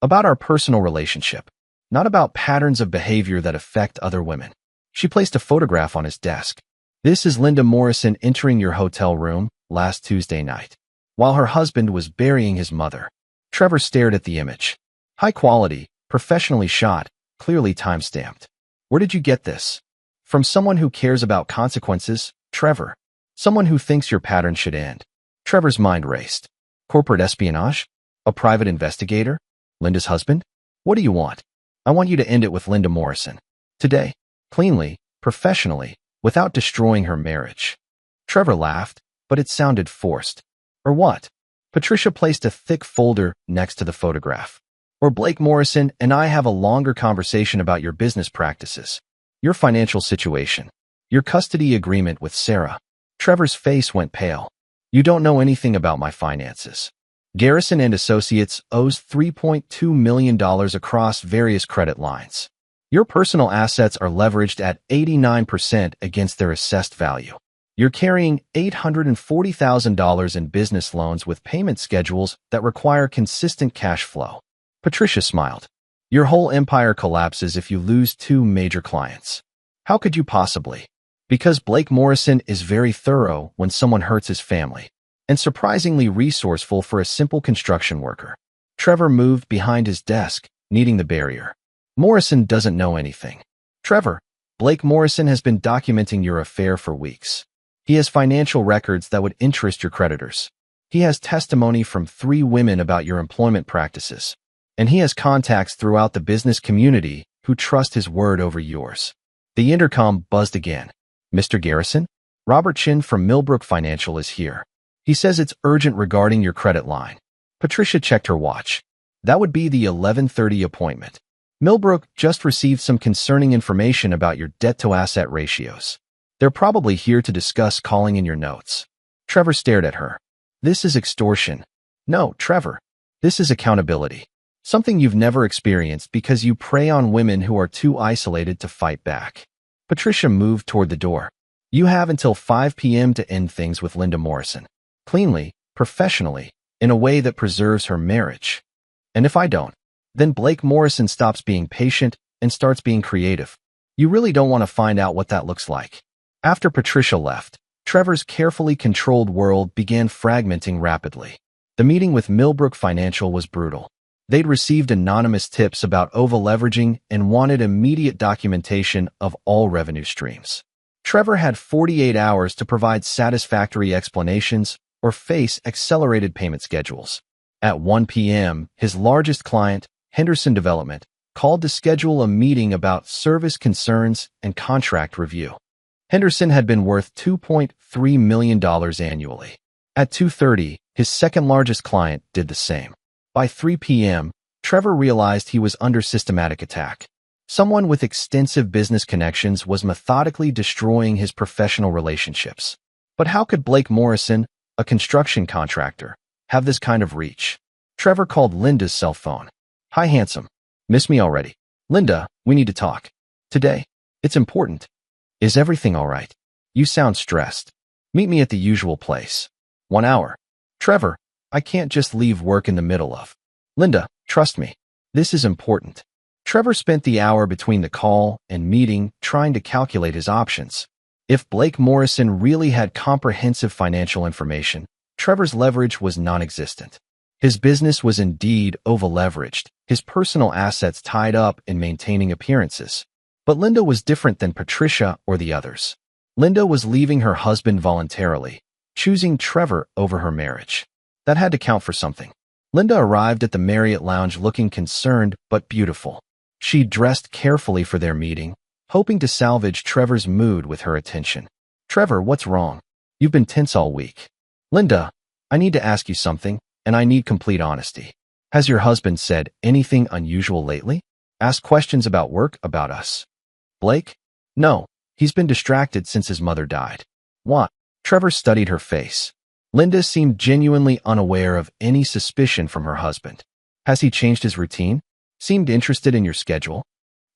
About our personal relationship. Not about patterns of behavior that affect other women. She placed a photograph on his desk. This is Linda Morrison entering your hotel room last Tuesday night, while her husband was burying his mother. Trevor stared at the image. High quality, professionally shot, clearly time-stamped. Where did you get this? From someone who cares about consequences, Trevor. Someone who thinks your pattern should end. Trevor's mind raced. Corporate espionage? A private investigator? Linda's husband? What do you want? I want you to end it with Linda Morrison. Today. Cleanly, professionally, without destroying her marriage. Trevor laughed, but it sounded forced. Or what? Patricia placed a thick folder next to the photograph. Or Blake Morrison and I have a longer conversation about your business practices, your financial situation, your custody agreement with Sarah. Trevor's face went pale. You don't know anything about my finances. Garrison and Associates owes $3.2 million across various credit lines. Your personal assets are leveraged at 89% against their assessed value. You're carrying $840,000 in business loans with payment schedules that require consistent cash flow. Patricia smiled. Your whole empire collapses if you lose 2 major clients. How could you possibly? Because Blake Morrison is very thorough when someone hurts his family, and surprisingly resourceful for a simple construction worker. Trevor moved behind his desk, needing the barrier. Morrison doesn't know anything. Trevor, Blake Morrison has been documenting your affair for weeks. He has financial records that would interest your creditors. He has testimony from 3 women about your employment practices. And he has contacts throughout the business community who trust his word over yours. The intercom buzzed again. Mr. Garrison? Robert Chin from Millbrook Financial is here. He says it's urgent regarding your credit line. Patricia checked her watch. That would be the 11:30 appointment. Millbrook just received some concerning information about your debt-to-asset ratios. They're probably here to discuss calling in your notes. Trevor stared at her. This is extortion. No, Trevor. This is accountability. Something you've never experienced because you prey on women who are too isolated to fight back. Patricia moved toward the door. You have until 5 p.m. to end things with Linda Morrison. Cleanly, professionally, in a way that preserves her marriage. And if I don't, then Blake Morrison stops being patient and starts being creative. You really don't want to find out what that looks like. After Patricia left, Trevor's carefully controlled world began fragmenting rapidly. The meeting with Millbrook Financial was brutal. They'd received anonymous tips about over-leveraging and wanted immediate documentation of all revenue streams. Trevor had 48 hours to provide satisfactory explanations or face accelerated payment schedules. At 1 p.m., his largest client, Henderson Development, called to schedule a meeting about service concerns and contract review. Henderson had been worth $2.3 million annually. At 2:30, his second-largest client did the same. By 3 p.m., Trevor realized he was under systematic attack. Someone with extensive business connections was methodically destroying his professional relationships. But how could Blake Morrison, a construction contractor, have this kind of reach? Trevor called Linda's cell phone. Hi, handsome. Miss me already? Linda, we need to talk. Today. It's important. Is everything all right? You sound stressed. Meet me at the usual place. 1 hour. Trevor, I can't just leave work in the middle of. Linda, trust me. This is important. Trevor spent the hour between the call and meeting trying to calculate his options. If Blake Morrison really had comprehensive financial information, Trevor's leverage was non-existent. His business was indeed over-leveraged, his personal assets tied up in maintaining appearances. But Linda was different than Patricia or the others. Linda was leaving her husband voluntarily, choosing Trevor over her marriage. That had to count for something. Linda arrived at the Marriott Lounge looking concerned but beautiful. She dressed carefully for their meeting, hoping to salvage Trevor's mood with her attention. Trevor, what's wrong? You've been tense all week. Linda, I need to ask you something, and I need complete honesty. Has your husband said anything unusual lately? Asked questions about work, about us? Blake? No, he's been distracted since his mother died. What? Trevor studied her face. Linda seemed genuinely unaware of any suspicion from her husband. Has he changed his routine? Seemed interested in your schedule?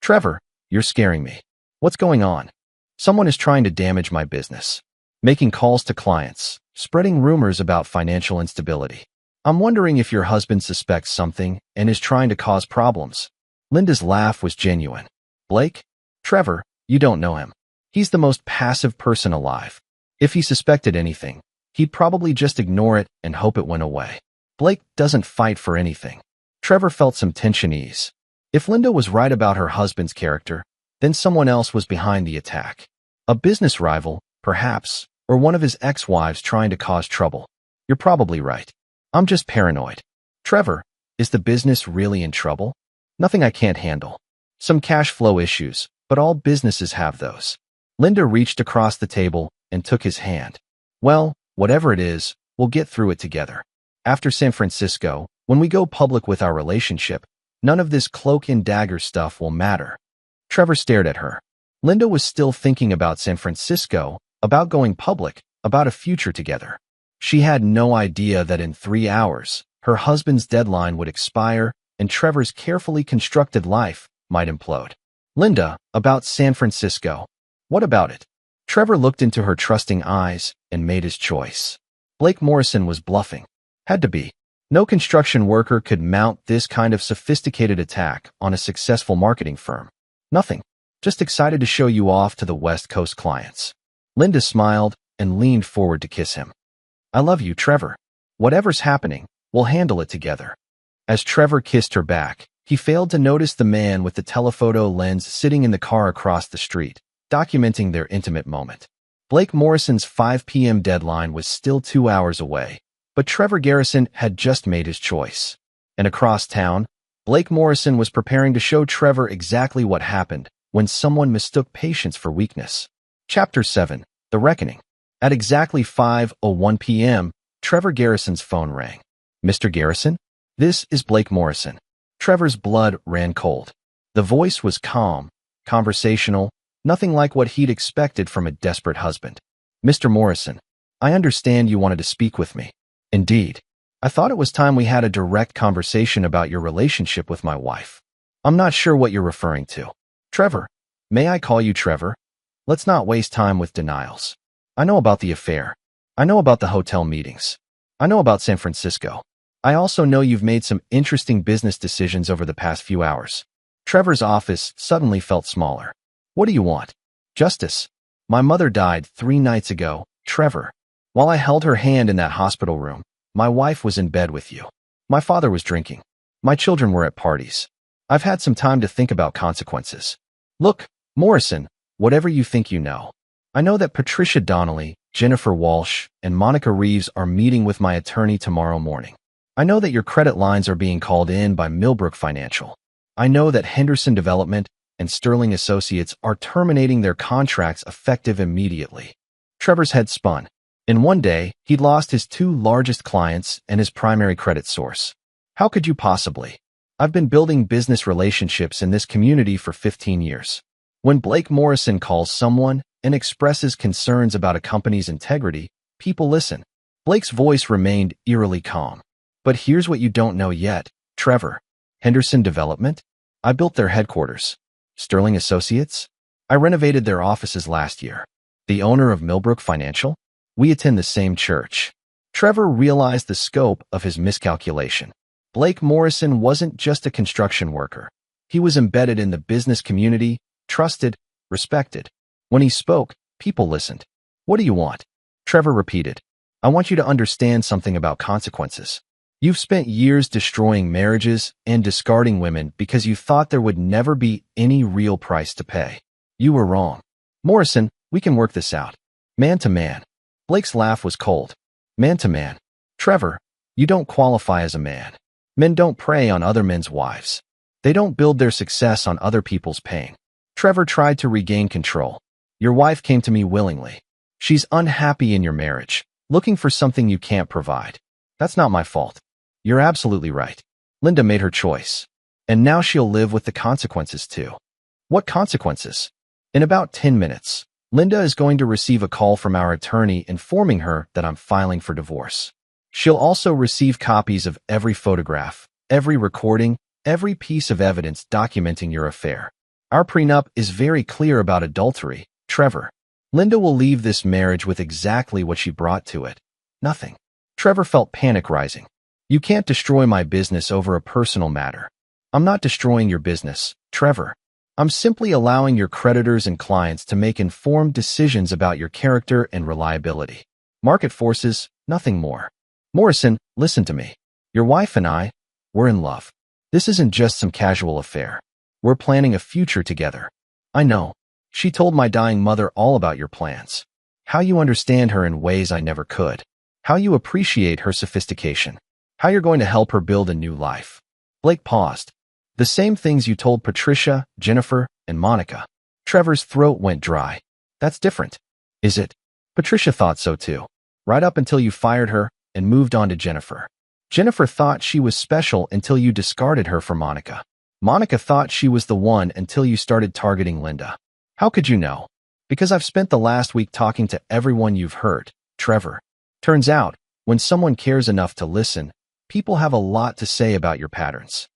Trevor, you're scaring me. What's going on? Someone is trying to damage my business. Making calls to clients, spreading rumors about financial instability. I'm wondering if your husband suspects something and is trying to cause problems. Linda's laugh was genuine. Blake? Trevor, you don't know him. He's the most passive person alive. If he suspected anything, he'd probably just ignore it and hope it went away. Blake doesn't fight for anything. Trevor felt some tension ease. If Linda was right about her husband's character, then someone else was behind the attack. A business rival, perhaps, or one of his ex-wives trying to cause trouble. You're probably right. I'm just paranoid. Trevor, is the business really in trouble? Nothing I can't handle. Some cash flow issues, but all businesses have those. Linda reached across the table and took his hand. Well, whatever it is, we'll get through it together. After San Francisco, when we go public with our relationship, none of this cloak and dagger stuff will matter. Trevor stared at her. Linda was still thinking about San Francisco, about going public, about a future together. She had no idea that in 3 hours, her husband's deadline would expire and Trevor's carefully constructed life might implode. Linda, about San Francisco. What about it? Trevor looked into her trusting eyes and made his choice. Blake Morrison was bluffing. Had to be. No construction worker could mount this kind of sophisticated attack on a successful marketing firm. Nothing. Just excited to show you off to the West Coast clients. Linda smiled and leaned forward to kiss him. I love you, Trevor. Whatever's happening, we'll handle it together. As Trevor kissed her back, he failed to notice the man with the telephoto lens sitting in the car across the street, documenting their intimate moment. Blake Morrison's 5 p.m. deadline was still 2 hours away, but Trevor Garrison had just made his choice. And across town, Blake Morrison was preparing to show Trevor exactly what happened when someone mistook patience for weakness. Chapter 7. The Reckoning. At exactly 5:01 p.m., Trevor Garrison's phone rang. "Mr. Garrison? This is Blake Morrison." Trevor's blood ran cold. The voice was calm, conversational, nothing like what he'd expected from a desperate husband. "Mr. Morrison, I understand you wanted to speak with me." "Indeed. I thought it was time we had a direct conversation about your relationship with my wife." "I'm not sure what you're referring to." "Trevor, may I call you Trevor? Let's not waste time with denials. I know about the affair. I know about the hotel meetings. I know about San Francisco. I also know you've made some interesting business decisions over the past few hours." Trevor's office suddenly felt smaller. "What do you want?" "Justice. My mother died 3 nights ago, Trevor. While I held her hand in that hospital room, my wife was in bed with you. My father was drinking. My children were at parties. I've had some time to think about consequences. Look, Morrison, whatever you think you know. I know that Patricia Donnelly, Jennifer Walsh, and Monica Reeves are meeting with my attorney tomorrow morning. I know that your credit lines are being called in by Millbrook Financial. I know that Henderson Development and Sterling Associates are terminating their contracts effective immediately." Trevor's head spun. In one day, he'd lost his 2 largest clients and his primary credit source. "How could you possibly? I've been building business relationships in this community for 15 years. When Blake Morrison calls someone and expresses concerns about a company's integrity, people listen." Blake's voice remained eerily calm. "But here's what you don't know yet, Trevor. Henderson Development? I built their headquarters. Sterling Associates? I renovated their offices last year. The owner of Millbrook Financial? We attend the same church." Trevor realized the scope of his miscalculation. Blake Morrison wasn't just a construction worker. He was embedded in the business community, trusted, respected. When he spoke, people listened. "What do you want?" Trevor repeated. "I want you to understand something about consequences. You've spent years destroying marriages and discarding women because you thought there would never be any real price to pay. You were wrong. Morrison, we can work this out. Man to man." Blake's laugh was cold. "Man to man. Trevor, you don't qualify as a man. Men don't prey on other men's wives. They don't build their success on other people's pain." Trevor tried to regain control. "Your wife came to me willingly. She's unhappy in your marriage, looking for something you can't provide. That's not my fault. You're absolutely right. Linda made her choice. And now she'll live with the consequences too." "What consequences?" "In about 10 minutes, Linda is going to receive a call from our attorney informing her that I'm filing for divorce. She'll also receive copies of every photograph, every recording, every piece of evidence documenting your affair. Our prenup is very clear about adultery, Trevor. Linda will leave this marriage with exactly what she brought to it. Nothing." Trevor felt panic rising. "You can't destroy my business over a personal matter." "I'm not destroying your business, Trevor. I'm simply allowing your creditors and clients to make informed decisions about your character and reliability. Market forces, nothing more. Morrison, listen to me. Your wife and I, we're in love. This isn't just some casual affair. We're planning a future together. I know. She told my dying mother all about your plans. How you understand her in ways I never could. How you appreciate her sophistication. How you're going to help her build a new life." Blake paused. "The same things you told Patricia, Jennifer, and Monica." Trevor's throat went dry. "That's different." "Is it?" "Patricia thought so too. Right up until you fired her and moved on to Jennifer. Jennifer thought she was special until you discarded her for Monica. Monica thought she was the one until you started targeting Linda. How could you know?" "Because I've spent the last week talking to everyone you've hurt, Trevor. Turns out, when someone cares enough to listen, people have a lot to say about your patterns."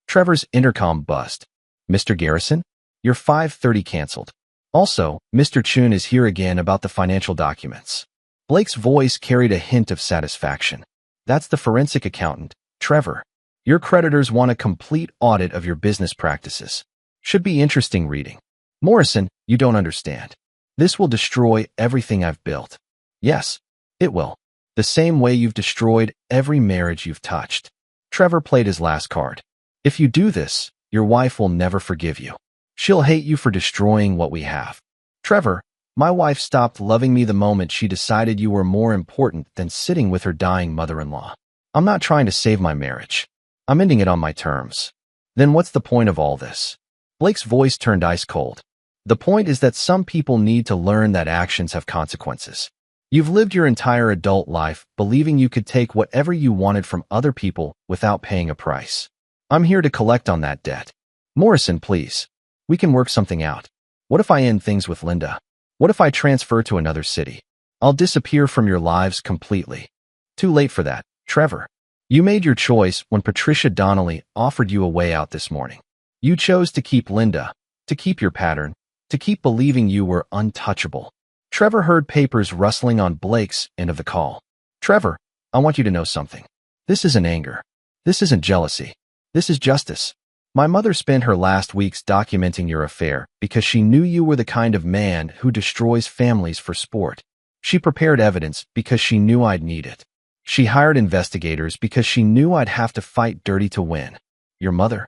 Trevor's intercom buzzed. "Mr. Garrison, your 5:30 canceled. Also, Mr. Chun is here again about the financial documents." Blake's voice carried a hint of satisfaction. "That's the forensic accountant, Trevor. Your creditors want a complete audit of your business practices. Should be interesting reading. Morrison, you don't understand. This will destroy everything I've built." "Yes, it will. The same way you've destroyed every marriage you've touched." Trevor played his last card. If you do this, your wife will never forgive you. She'll hate you for destroying what we have. Trevor, my wife stopped loving me the moment she decided you were more important than sitting with her dying mother-in-law. I'm not trying to save my marriage. I'm ending it on my terms. Then what's the point of all this? Blake's voice turned ice cold. The point is that some people need to learn that actions have consequences. You've lived your entire adult life believing you could take whatever you wanted from other people without paying a price. I'm here to collect on that debt. Morrison, please. We can work something out. What if I end things with Linda? What if I transfer to another city? I'll disappear from your lives completely. Too late for that, Trevor. You made your choice when Patricia Donnelly offered you a way out this morning. You chose to keep Linda, to keep your pattern, to keep believing you were untouchable. Trevor heard papers rustling on Blake's end of the call. Trevor, I want you to know something. This isn't anger. This isn't jealousy. This is justice. My mother spent her last weeks documenting your affair because she knew you were the kind of man who destroys families for sport. She prepared evidence because she knew I'd need it. She hired investigators because she knew I'd have to fight dirty to win. Your mother?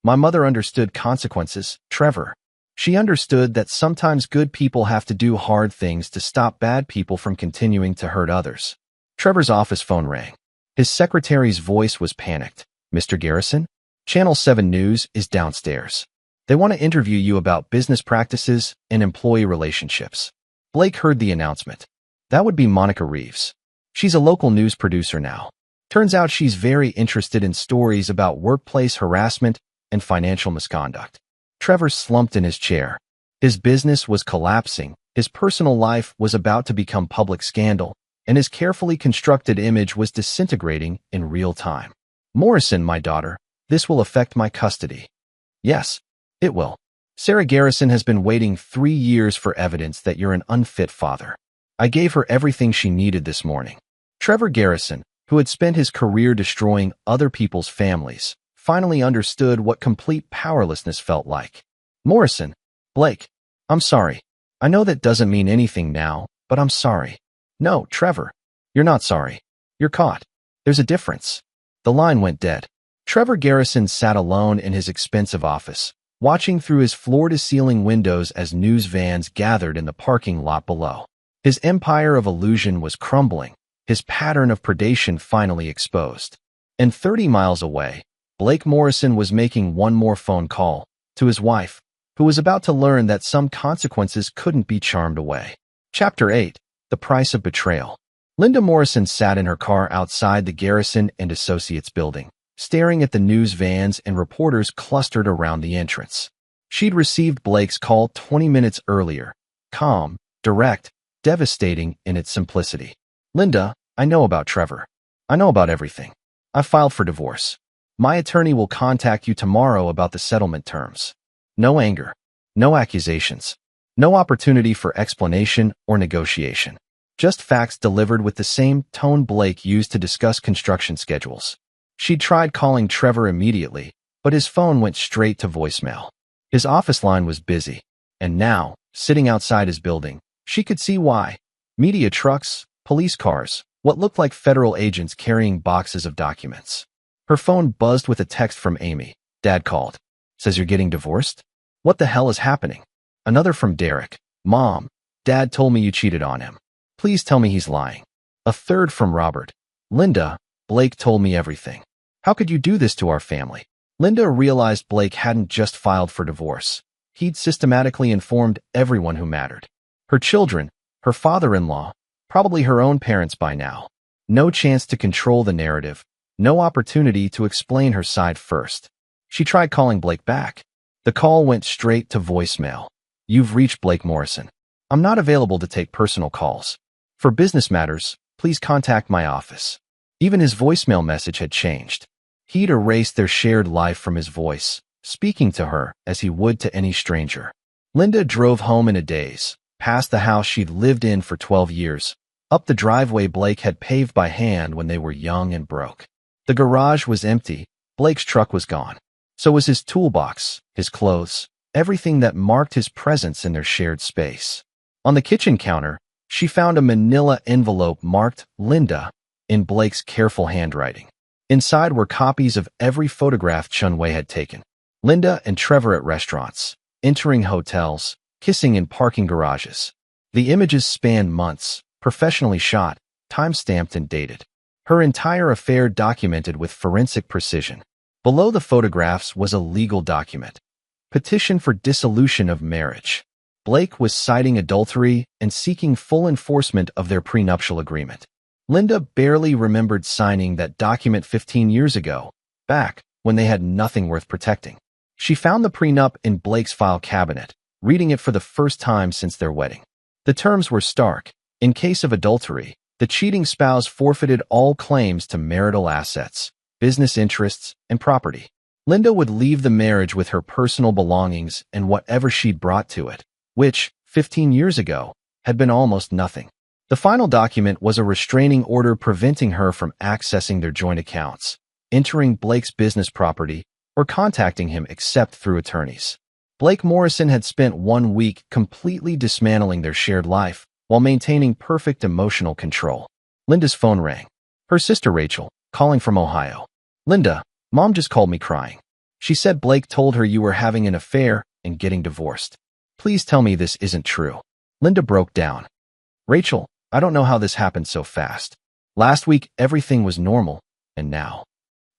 My mother understood consequences, Trevor. She understood that sometimes good people have to do hard things to stop bad people from continuing to hurt others. Trevor's office phone rang. His secretary's voice was panicked. Mr. Garrison? Channel 7 News is downstairs. They want to interview you about business practices and employee relationships. Blake heard the announcement. That would be Monica Reeves. She's a local news producer now. Turns out she's very interested in stories about workplace harassment and financial misconduct. Trevor slumped in his chair. His business was collapsing, his personal life was about to become public scandal, and his carefully constructed image was disintegrating in real time. Morrison, my daughter, this will affect my custody. Yes, it will. Sarah Garrison has been waiting 3 years for evidence that you're an unfit father. I gave her everything she needed this morning. Trevor Garrison, who had spent his career destroying other people's families, finally understood what complete powerlessness felt like. Morrison, Blake, I'm sorry. I know that doesn't mean anything now, but I'm sorry. No, Trevor, you're not sorry. You're caught. There's a difference. The line went dead. Trevor Garrison sat alone in his expensive office, watching through his floor-to-ceiling windows as news vans gathered in the parking lot below. His empire of illusion was crumbling, his pattern of predation finally exposed. And 30 miles away, Blake Morrison was making one more phone call to his wife, who was about to learn that some consequences couldn't be charmed away. Chapter 8. The Price of Betrayal. Linda Morrison sat in her car outside the Garrison and Associates building, staring at the news vans and reporters clustered around the entrance. She'd received Blake's call 20 minutes earlier, calm, direct, devastating in its simplicity. Linda, I know about Trevor. I know about everything. I filed for divorce. My attorney will contact you tomorrow about the settlement terms. No anger. No accusations. No opportunity for explanation or negotiation. Just facts delivered with the same tone Blake used to discuss construction schedules. She'd tried calling Trevor immediately, but his phone went straight to voicemail. His office line was busy, and now, sitting outside his building, she could see why. Media trucks, police cars, what looked like federal agents carrying boxes of documents. Her phone buzzed with a text from Amy. Dad called. Says you're getting divorced? What the hell is happening? Another from Derek. Mom, Dad told me you cheated on him. Please tell me he's lying. A third from Robert. Linda, Blake told me everything. How could you do this to our family? Linda realized Blake hadn't just filed for divorce. He'd systematically informed everyone who mattered. Her children, her father-in-law, probably her own parents by now. No chance to control the narrative. No opportunity to explain her side first. She tried calling Blake back. The call went straight to voicemail. You've reached Blake Morrison. I'm not available to take personal calls. For business matters, please contact my office. Even his voicemail message had changed. He'd erased their shared life from his voice, speaking to her as he would to any stranger. Linda drove home in a daze, past the house she'd lived in for 12 years, up the driveway Blake had paved by hand when they were young and broke. The garage was empty, Blake's truck was gone. So was his toolbox, his clothes, everything that marked his presence in their shared space. On the kitchen counter, she found a manila envelope marked Linda in Blake's careful handwriting. Inside were copies of every photograph Chunwei had taken. Linda and Trevor at restaurants, entering hotels, kissing in parking garages. The images spanned months, professionally shot, time-stamped and dated. Her entire affair documented with forensic precision. Below the photographs was a legal document. Petition for dissolution of marriage. Blake was citing adultery and seeking full enforcement of their prenuptial agreement. Linda barely remembered signing that document 15 years ago, back when they had nothing worth protecting. She found the prenup in Blake's file cabinet, reading it for the first time since their wedding. The terms were stark. In case of adultery, the cheating spouse forfeited all claims to marital assets, business interests, and property. Linda would leave the marriage with her personal belongings and whatever she'd brought to it, which, 15 years ago, had been almost nothing. The final document was a restraining order preventing her from accessing their joint accounts, entering Blake's business property, or contacting him except through attorneys. Blake Morrison had spent 1 week completely dismantling their shared life while maintaining perfect emotional control. Linda's phone rang. Her sister Rachel, calling from Ohio. Linda, Mom just called me crying. She said Blake told her you were having an affair and getting divorced. Please tell me this isn't true. Linda broke down. Rachel, I don't know how this happened so fast. Last week, everything was normal, and now.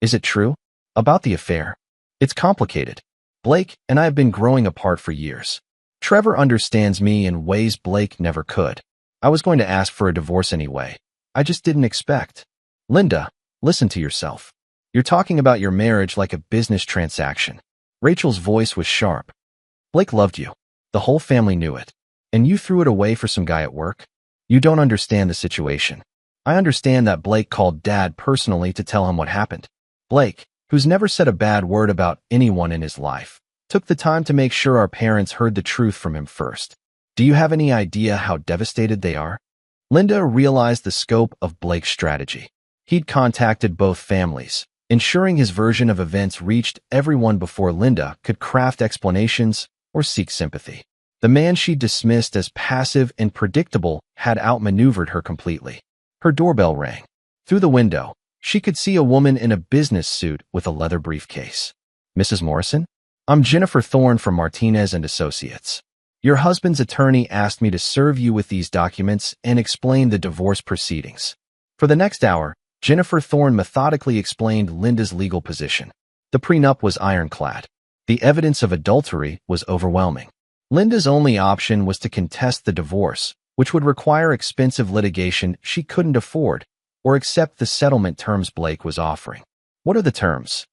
Is it true? About the affair? It's complicated. Blake and I have been growing apart for years. Trevor understands me in ways Blake never could. I was going to ask for a divorce anyway. I just didn't expect. Linda, listen to yourself. You're talking about your marriage like a business transaction. Rachel's voice was sharp. Blake loved you. The whole family knew it. And you threw it away for some guy at work? You don't understand the situation. I understand that Blake called Dad personally to tell him what happened. Blake, who's never said a bad word about anyone in his life, took the time to make sure our parents heard the truth from him first. Do you have any idea how devastated they are? Linda realized the scope of Blake's strategy. He'd contacted both families, ensuring his version of events reached everyone before Linda could craft explanations or seek sympathy. The man she dismissed as passive and predictable had outmaneuvered her completely. Her doorbell rang. Through the window, she could see a woman in a business suit with a leather briefcase. Mrs. Morrison? I'm Jennifer Thorne from Martinez and Associates. Your husband's attorney asked me to serve you with these documents and explain the divorce proceedings. For the next hour, Jennifer Thorne methodically explained Linda's legal position. The prenup was ironclad. The evidence of adultery was overwhelming. Linda's only option was to contest the divorce, which would require expensive litigation she couldn't afford, or accept the settlement terms Blake was offering. What are the terms?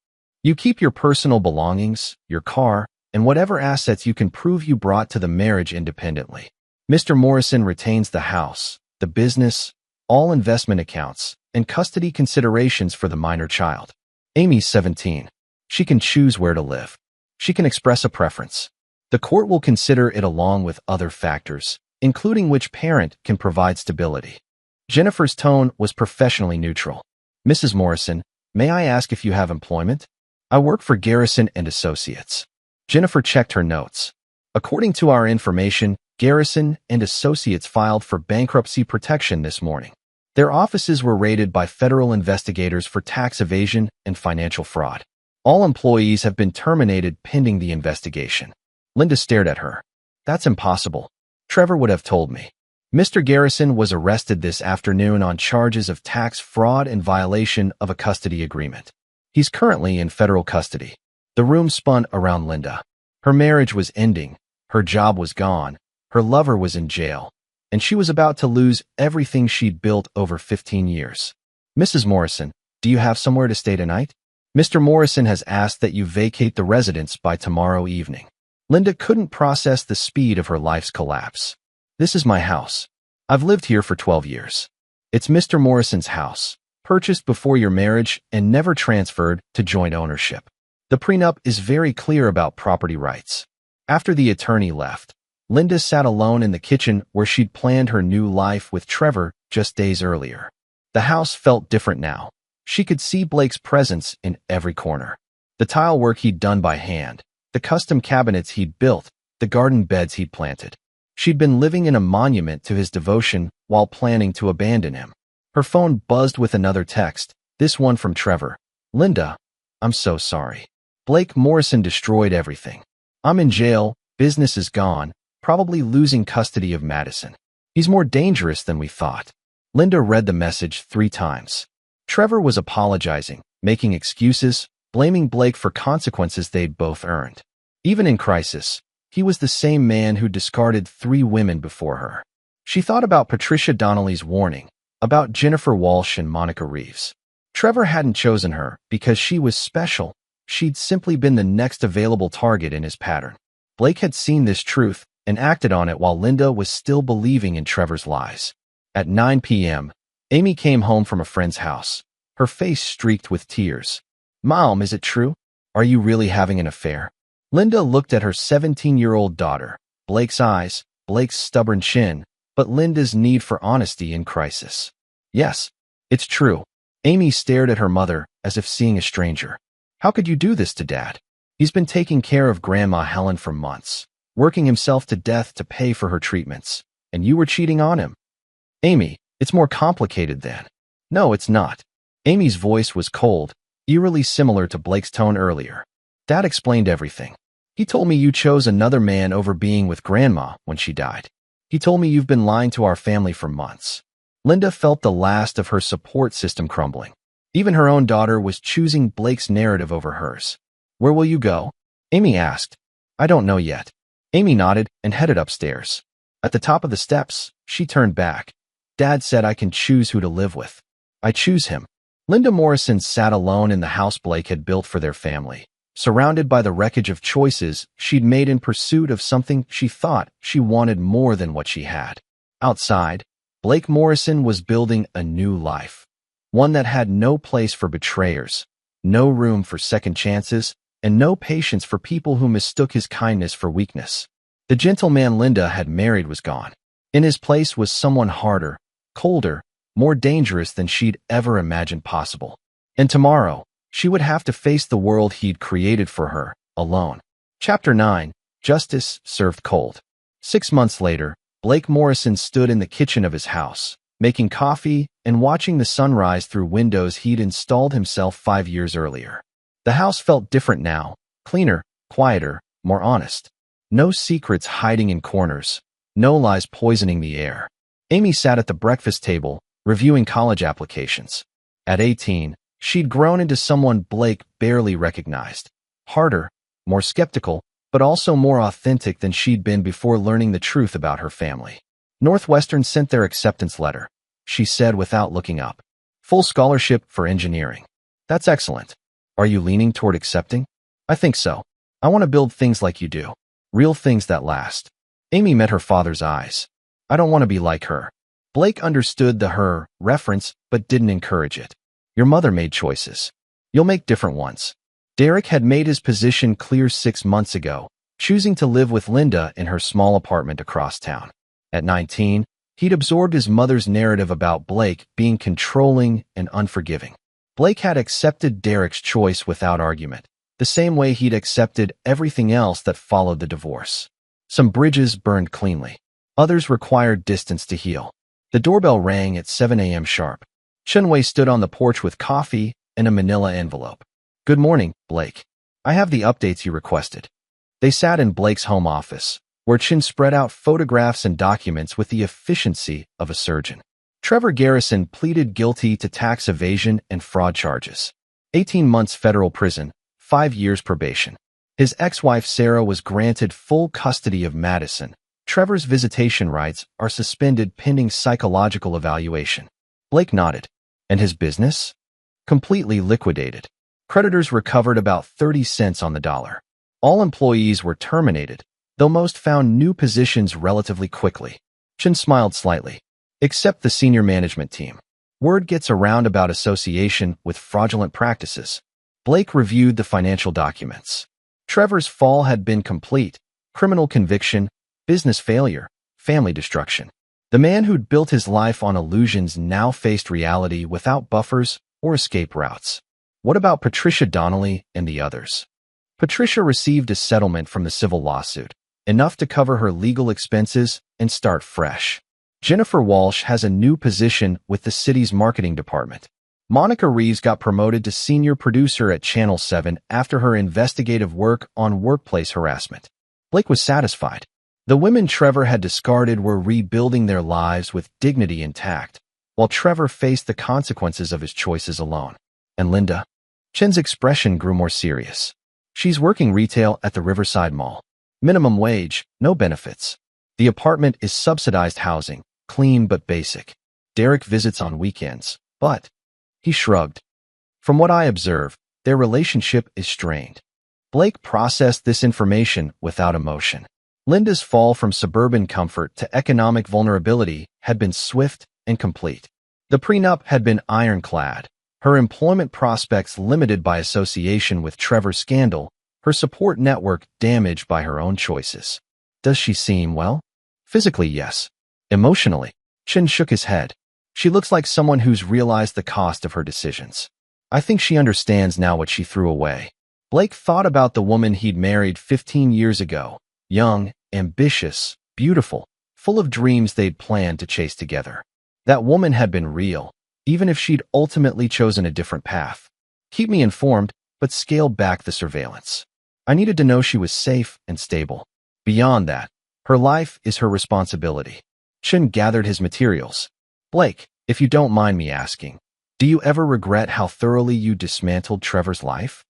You keep your personal belongings, your car, and whatever assets you can prove you brought to the marriage independently. Mr. Morrison retains the house, the business, all investment accounts, and custody considerations for the minor child. Amy's 17. She can choose where to live. She can express a preference. The court will consider it along with other factors, including which parent can provide stability. Jennifer's tone was professionally neutral. Mrs. Morrison, may I ask if you have employment? I work for Garrison and Associates. Jennifer checked her notes. According to our information, Garrison and Associates filed for bankruptcy protection this morning. Their offices were raided by federal investigators for tax evasion and financial fraud. All employees have been terminated pending the investigation. Linda stared at her. That's impossible. Trevor would have told me. Mr. Garrison was arrested this afternoon on charges of tax fraud and violation of a custody agreement. He's currently in federal custody. The room spun around Linda. Her marriage was ending, her job was gone, her lover was in jail, and she was about to lose everything she'd built over 15 years. Mrs. Morrison, do you have somewhere to stay tonight? Mr. Morrison has asked that you vacate the residence by tomorrow evening. Linda couldn't process the speed of her life's collapse. This is my house. I've lived here for 12 years. It's Mr. Morrison's house, purchased before your marriage and never transferred to joint ownership. The prenup is very clear about property rights. After the attorney left, Linda sat alone in the kitchen where she'd planned her new life with Trevor just days earlier. The house felt different now. She could see Blake's presence in every corner. The tile work he'd done by hand, the custom cabinets he'd built, the garden beds he'd planted. She'd been living in a monument to his devotion while planning to abandon him. Her phone buzzed with another text, this one from Trevor. Linda, I'm so sorry. Blake Morrison destroyed everything. I'm in jail, business is gone, probably losing custody of Madison. He's more dangerous than we thought. Linda read the message 3 times. Trevor was apologizing, making excuses, blaming Blake for consequences they'd both earned. Even in crisis, he was the same man who discarded 3 women before her. She thought about Patricia Donnelly's warning, about Jennifer Walsh and Monica Reeves. Trevor hadn't chosen her because she was special. She'd simply been the next available target in his pattern. Blake had seen this truth and acted on it while Linda was still believing in Trevor's lies. At 9 p.m., Amy came home from a friend's house, her face streaked with tears. "Mom, is it true? Are you really having an affair?" Linda looked at her 17-year-old daughter, Blake's eyes, Blake's stubborn chin, but Linda's need for honesty in crisis. "Yes, it's true." Amy stared at her mother as if seeing a stranger. "How could you do this to Dad? He's been taking care of Grandma Helen for months, working himself to death to pay for her treatments, and you were cheating on him." "Amy, it's more complicated than." "No, it's not." Amy's voice was cold, eerily similar to Blake's tone earlier. "Dad explained everything. He told me you chose another man over being with Grandma when she died. He told me you've been lying to our family for months." Linda felt the last of her support system crumbling. Even her own daughter was choosing Blake's narrative over hers. "Where will you go?" Amy asked. "I don't know yet." Amy nodded and headed upstairs. At the top of the steps, she turned back. "Dad said I can choose who to live with. I choose him." Linda Morrison sat alone in the house Blake had built for their family, surrounded by the wreckage of choices she'd made in pursuit of something she thought she wanted more than what she had. Outside, Blake Morrison was building a new life, one that had no place for betrayers, no room for second chances, and no patience for people who mistook his kindness for weakness. The gentleman Linda had married was gone. In his place was someone harder, colder, more dangerous than she'd ever imagined possible. And tomorrow, she would have to face the world he'd created for her, alone. Chapter 9, Justice Served Cold. 6 months later, Blake Morrison stood in the kitchen of his house, making coffee and watching the sunrise through windows he'd installed himself 5 years earlier. The house felt different now, cleaner, quieter, more honest. No secrets hiding in corners, no lies poisoning the air. Amy sat at the breakfast table, reviewing college applications. At 18, she'd grown into someone Blake barely recognized. Harder, more skeptical, but also more authentic than she'd been before learning the truth about her family. Northwestern sent their acceptance letter, she said without looking up. "Full scholarship for engineering." "That's excellent. Are you leaning toward accepting?" "I think so. I want to build things like you do. Real things that last." Amy met her father's eyes. "I don't want to be like her." Blake understood the her reference, but didn't encourage it. "Your mother made choices. You'll make different ones." Derek had made his position clear 6 months ago, choosing to live with Linda in her small apartment across town. At 19, he'd absorbed his mother's narrative about Blake being controlling and unforgiving. Blake had accepted Derek's choice without argument, the same way he'd accepted everything else that followed the divorce. Some bridges burned cleanly. Others required distance to heal. The doorbell rang at 7 a.m. sharp. Chunwei stood on the porch with coffee and a manila envelope. "Good morning, Blake. I have the updates you requested." They sat in Blake's home office, where Chin spread out photographs and documents with the efficiency of a surgeon. Trevor Garrison pleaded guilty to tax evasion and fraud charges. 18 months federal prison, 5 years probation. His ex-wife Sarah was granted full custody of Madison. Trevor's visitation rights are suspended pending psychological evaluation. Blake nodded. And his business? Completely liquidated. Creditors recovered about 30 cents on the dollar. All employees were terminated, though most found new positions relatively quickly. Chin smiled slightly. Except the senior management team. Word gets around about association with fraudulent practices. Blake reviewed the financial documents. Trevor's fall had been complete. Criminal conviction, business failure, family destruction. The man who'd built his life on illusions now faced reality without buffers or escape routes. What about Patricia Donnelly and the others? Patricia received a settlement from the civil lawsuit, enough to cover her legal expenses and start fresh. Jennifer Walsh has a new position with the city's marketing department. Monica Reeves got promoted to senior producer at Channel 7 after her investigative work on workplace harassment. Blake was satisfied. The women Trevor had discarded were rebuilding their lives with dignity intact, while Trevor faced the consequences of his choices alone. And Linda? Chen's expression grew more serious. She's working retail at the Riverside Mall. Minimum wage, no benefits. The apartment is subsidized housing, clean but basic. Derek visits on weekends, but he shrugged. From what I observe, their relationship is strained. Blake processed this information without emotion. Linda's fall from suburban comfort to economic vulnerability had been swift and complete. The prenup had been ironclad, her employment prospects limited by association with Trevor's scandal, her support network damaged by her own choices. Does she seem well? Physically, yes. Emotionally, Chen shook his head. She looks like someone who's realized the cost of her decisions. I think she understands now what she threw away. Blake thought about the woman he'd married 15 years ago. Young, ambitious, beautiful, full of dreams they'd planned to chase together. That woman had been real, even if she'd ultimately chosen a different path. Keep me informed, but scale back the surveillance. I needed to know she was safe and stable. Beyond that, her life is her responsibility. Chen gathered his materials. Blake, if you don't mind me asking, do you ever regret how thoroughly you dismantled Trevor's life?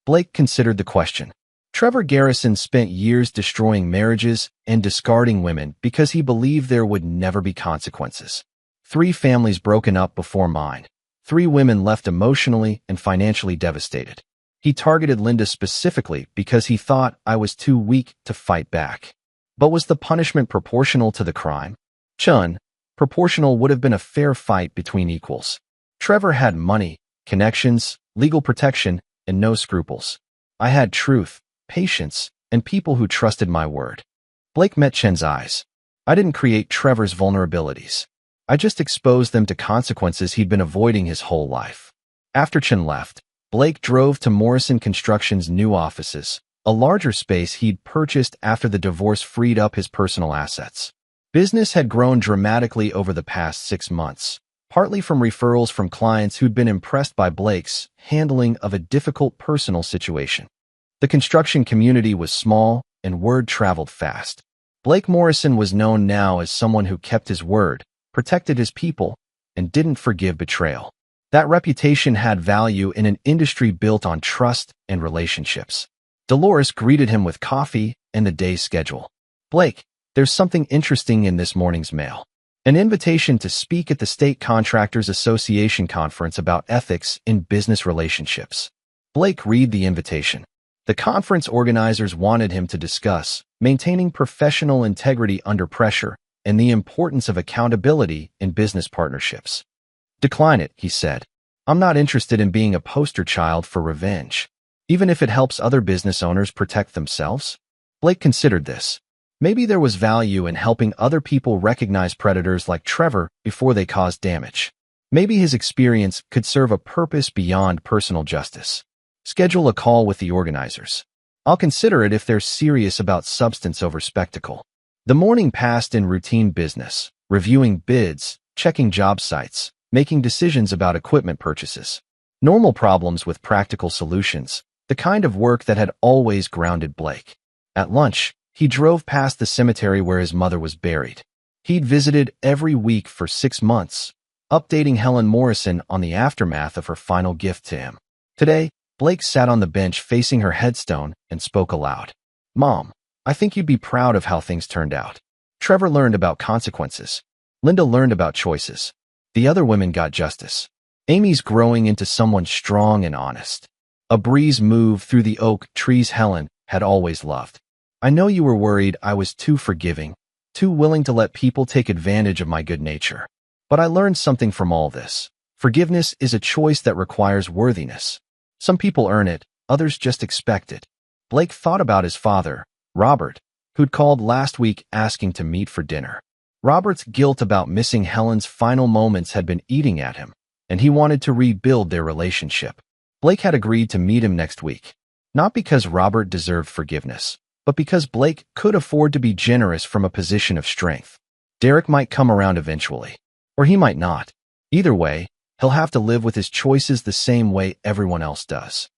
Blake considered the question. Trevor Garrison spent years destroying marriages and discarding women because he believed there would never be consequences. 3 families broken up before mine. 3 women left emotionally and financially devastated. He targeted Linda specifically because he thought I was too weak to fight back. But was the punishment proportional to the crime? Chun, proportional would have been a fair fight between equals. Trevor had money, connections, legal protection, and no scruples. I had truth, patience, and people who trusted my word. Blake met Chen's eyes. I didn't create Trevor's vulnerabilities. I just exposed them to consequences he'd been avoiding his whole life. After Chen left, Blake drove to Morrison Construction's new offices, a larger space he'd purchased after the divorce freed up his personal assets. Business had grown dramatically over the past 6 months, partly from referrals from clients who'd been impressed by Blake's handling of a difficult personal situation. The construction community was small, and word traveled fast. Blake Morrison was known now as someone who kept his word, protected his people, and didn't forgive betrayal. That reputation had value in an industry built on trust and relationships. Dolores greeted him with coffee and the day's schedule. Blake, there's something interesting in this morning's mail. An invitation to speak at the State Contractors Association conference about ethics in business relationships. Blake read the invitation. The conference organizers wanted him to discuss maintaining professional integrity under pressure and the importance of accountability in business partnerships. Decline it, he said. I'm not interested in being a poster child for revenge, even if it helps other business owners protect themselves. Blake considered this. Maybe there was value in helping other people recognize predators like Trevor before they caused damage. Maybe his experience could serve a purpose beyond personal justice. Schedule a call with the organizers. I'll consider it if they're serious about substance over spectacle. The morning passed in routine business, reviewing bids, checking job sites, making decisions about equipment purchases. Normal problems with practical solutions, the kind of work that had always grounded Blake. At lunch, he drove past the cemetery where his mother was buried. He'd visited every week for 6 months, updating Helen Morrison on the aftermath of her final gift to him. Today, Blake sat on the bench facing her headstone and spoke aloud. Mom, I think you'd be proud of how things turned out. Trevor learned about consequences. Linda learned about choices. The other women got justice. Amy's growing into someone strong and honest. A breeze moved through the oak trees Helen had always loved. I know you were worried I was too forgiving, too willing to let people take advantage of my good nature. But I learned something from all this. Forgiveness is a choice that requires worthiness. Some people earn it, others just expect it. Blake thought about his father, Robert, who'd called last week asking to meet for dinner. Robert's guilt about missing Helen's final moments had been eating at him, and he wanted to rebuild their relationship. Blake had agreed to meet him next week, not because Robert deserved forgiveness, but because Blake could afford to be generous from a position of strength. Derek might come around eventually, or he might not. Either way, He'll have to live with his choices the same way everyone else does.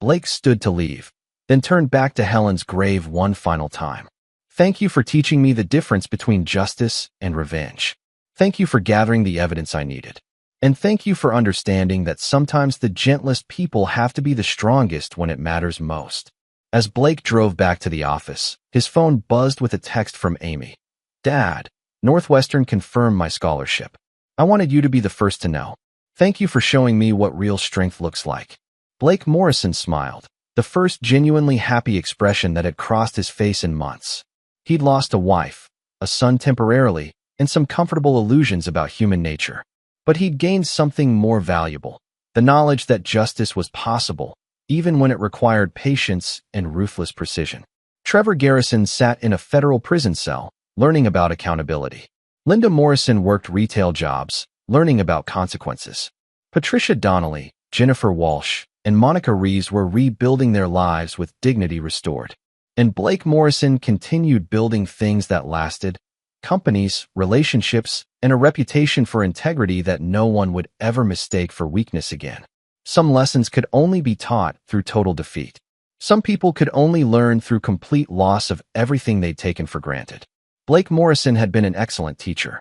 Blake stood to leave, then turned back to Helen's grave one final time. Thank you for teaching me the difference between justice and revenge. Thank you for gathering the evidence I needed. And thank you for understanding that sometimes the gentlest people have to be the strongest when it matters most. As Blake drove back to the office, his phone buzzed with a text from Amy. Dad, Northwestern confirmed my scholarship. I wanted you to be the first to know. Thank you for showing me what real strength looks like. Blake Morrison smiled, the first genuinely happy expression that had crossed his face in months. He'd lost a wife, a son temporarily, and some comfortable illusions about human nature. But he'd gained something more valuable, the knowledge that justice was possible, even when it required patience and ruthless precision. Trevor Garrison sat in a federal prison cell, learning about accountability. Linda Morrison worked retail jobs, learning about consequences. Patricia Donnelly, Jennifer Walsh, and Monica Reeves were rebuilding their lives with dignity restored. And Blake Morrison continued building things that lasted, companies, relationships, and a reputation for integrity that no one would ever mistake for weakness again. Some lessons could only be taught through total defeat. Some people could only learn through complete loss of everything they'd taken for granted. Blake Morrison had been an excellent teacher.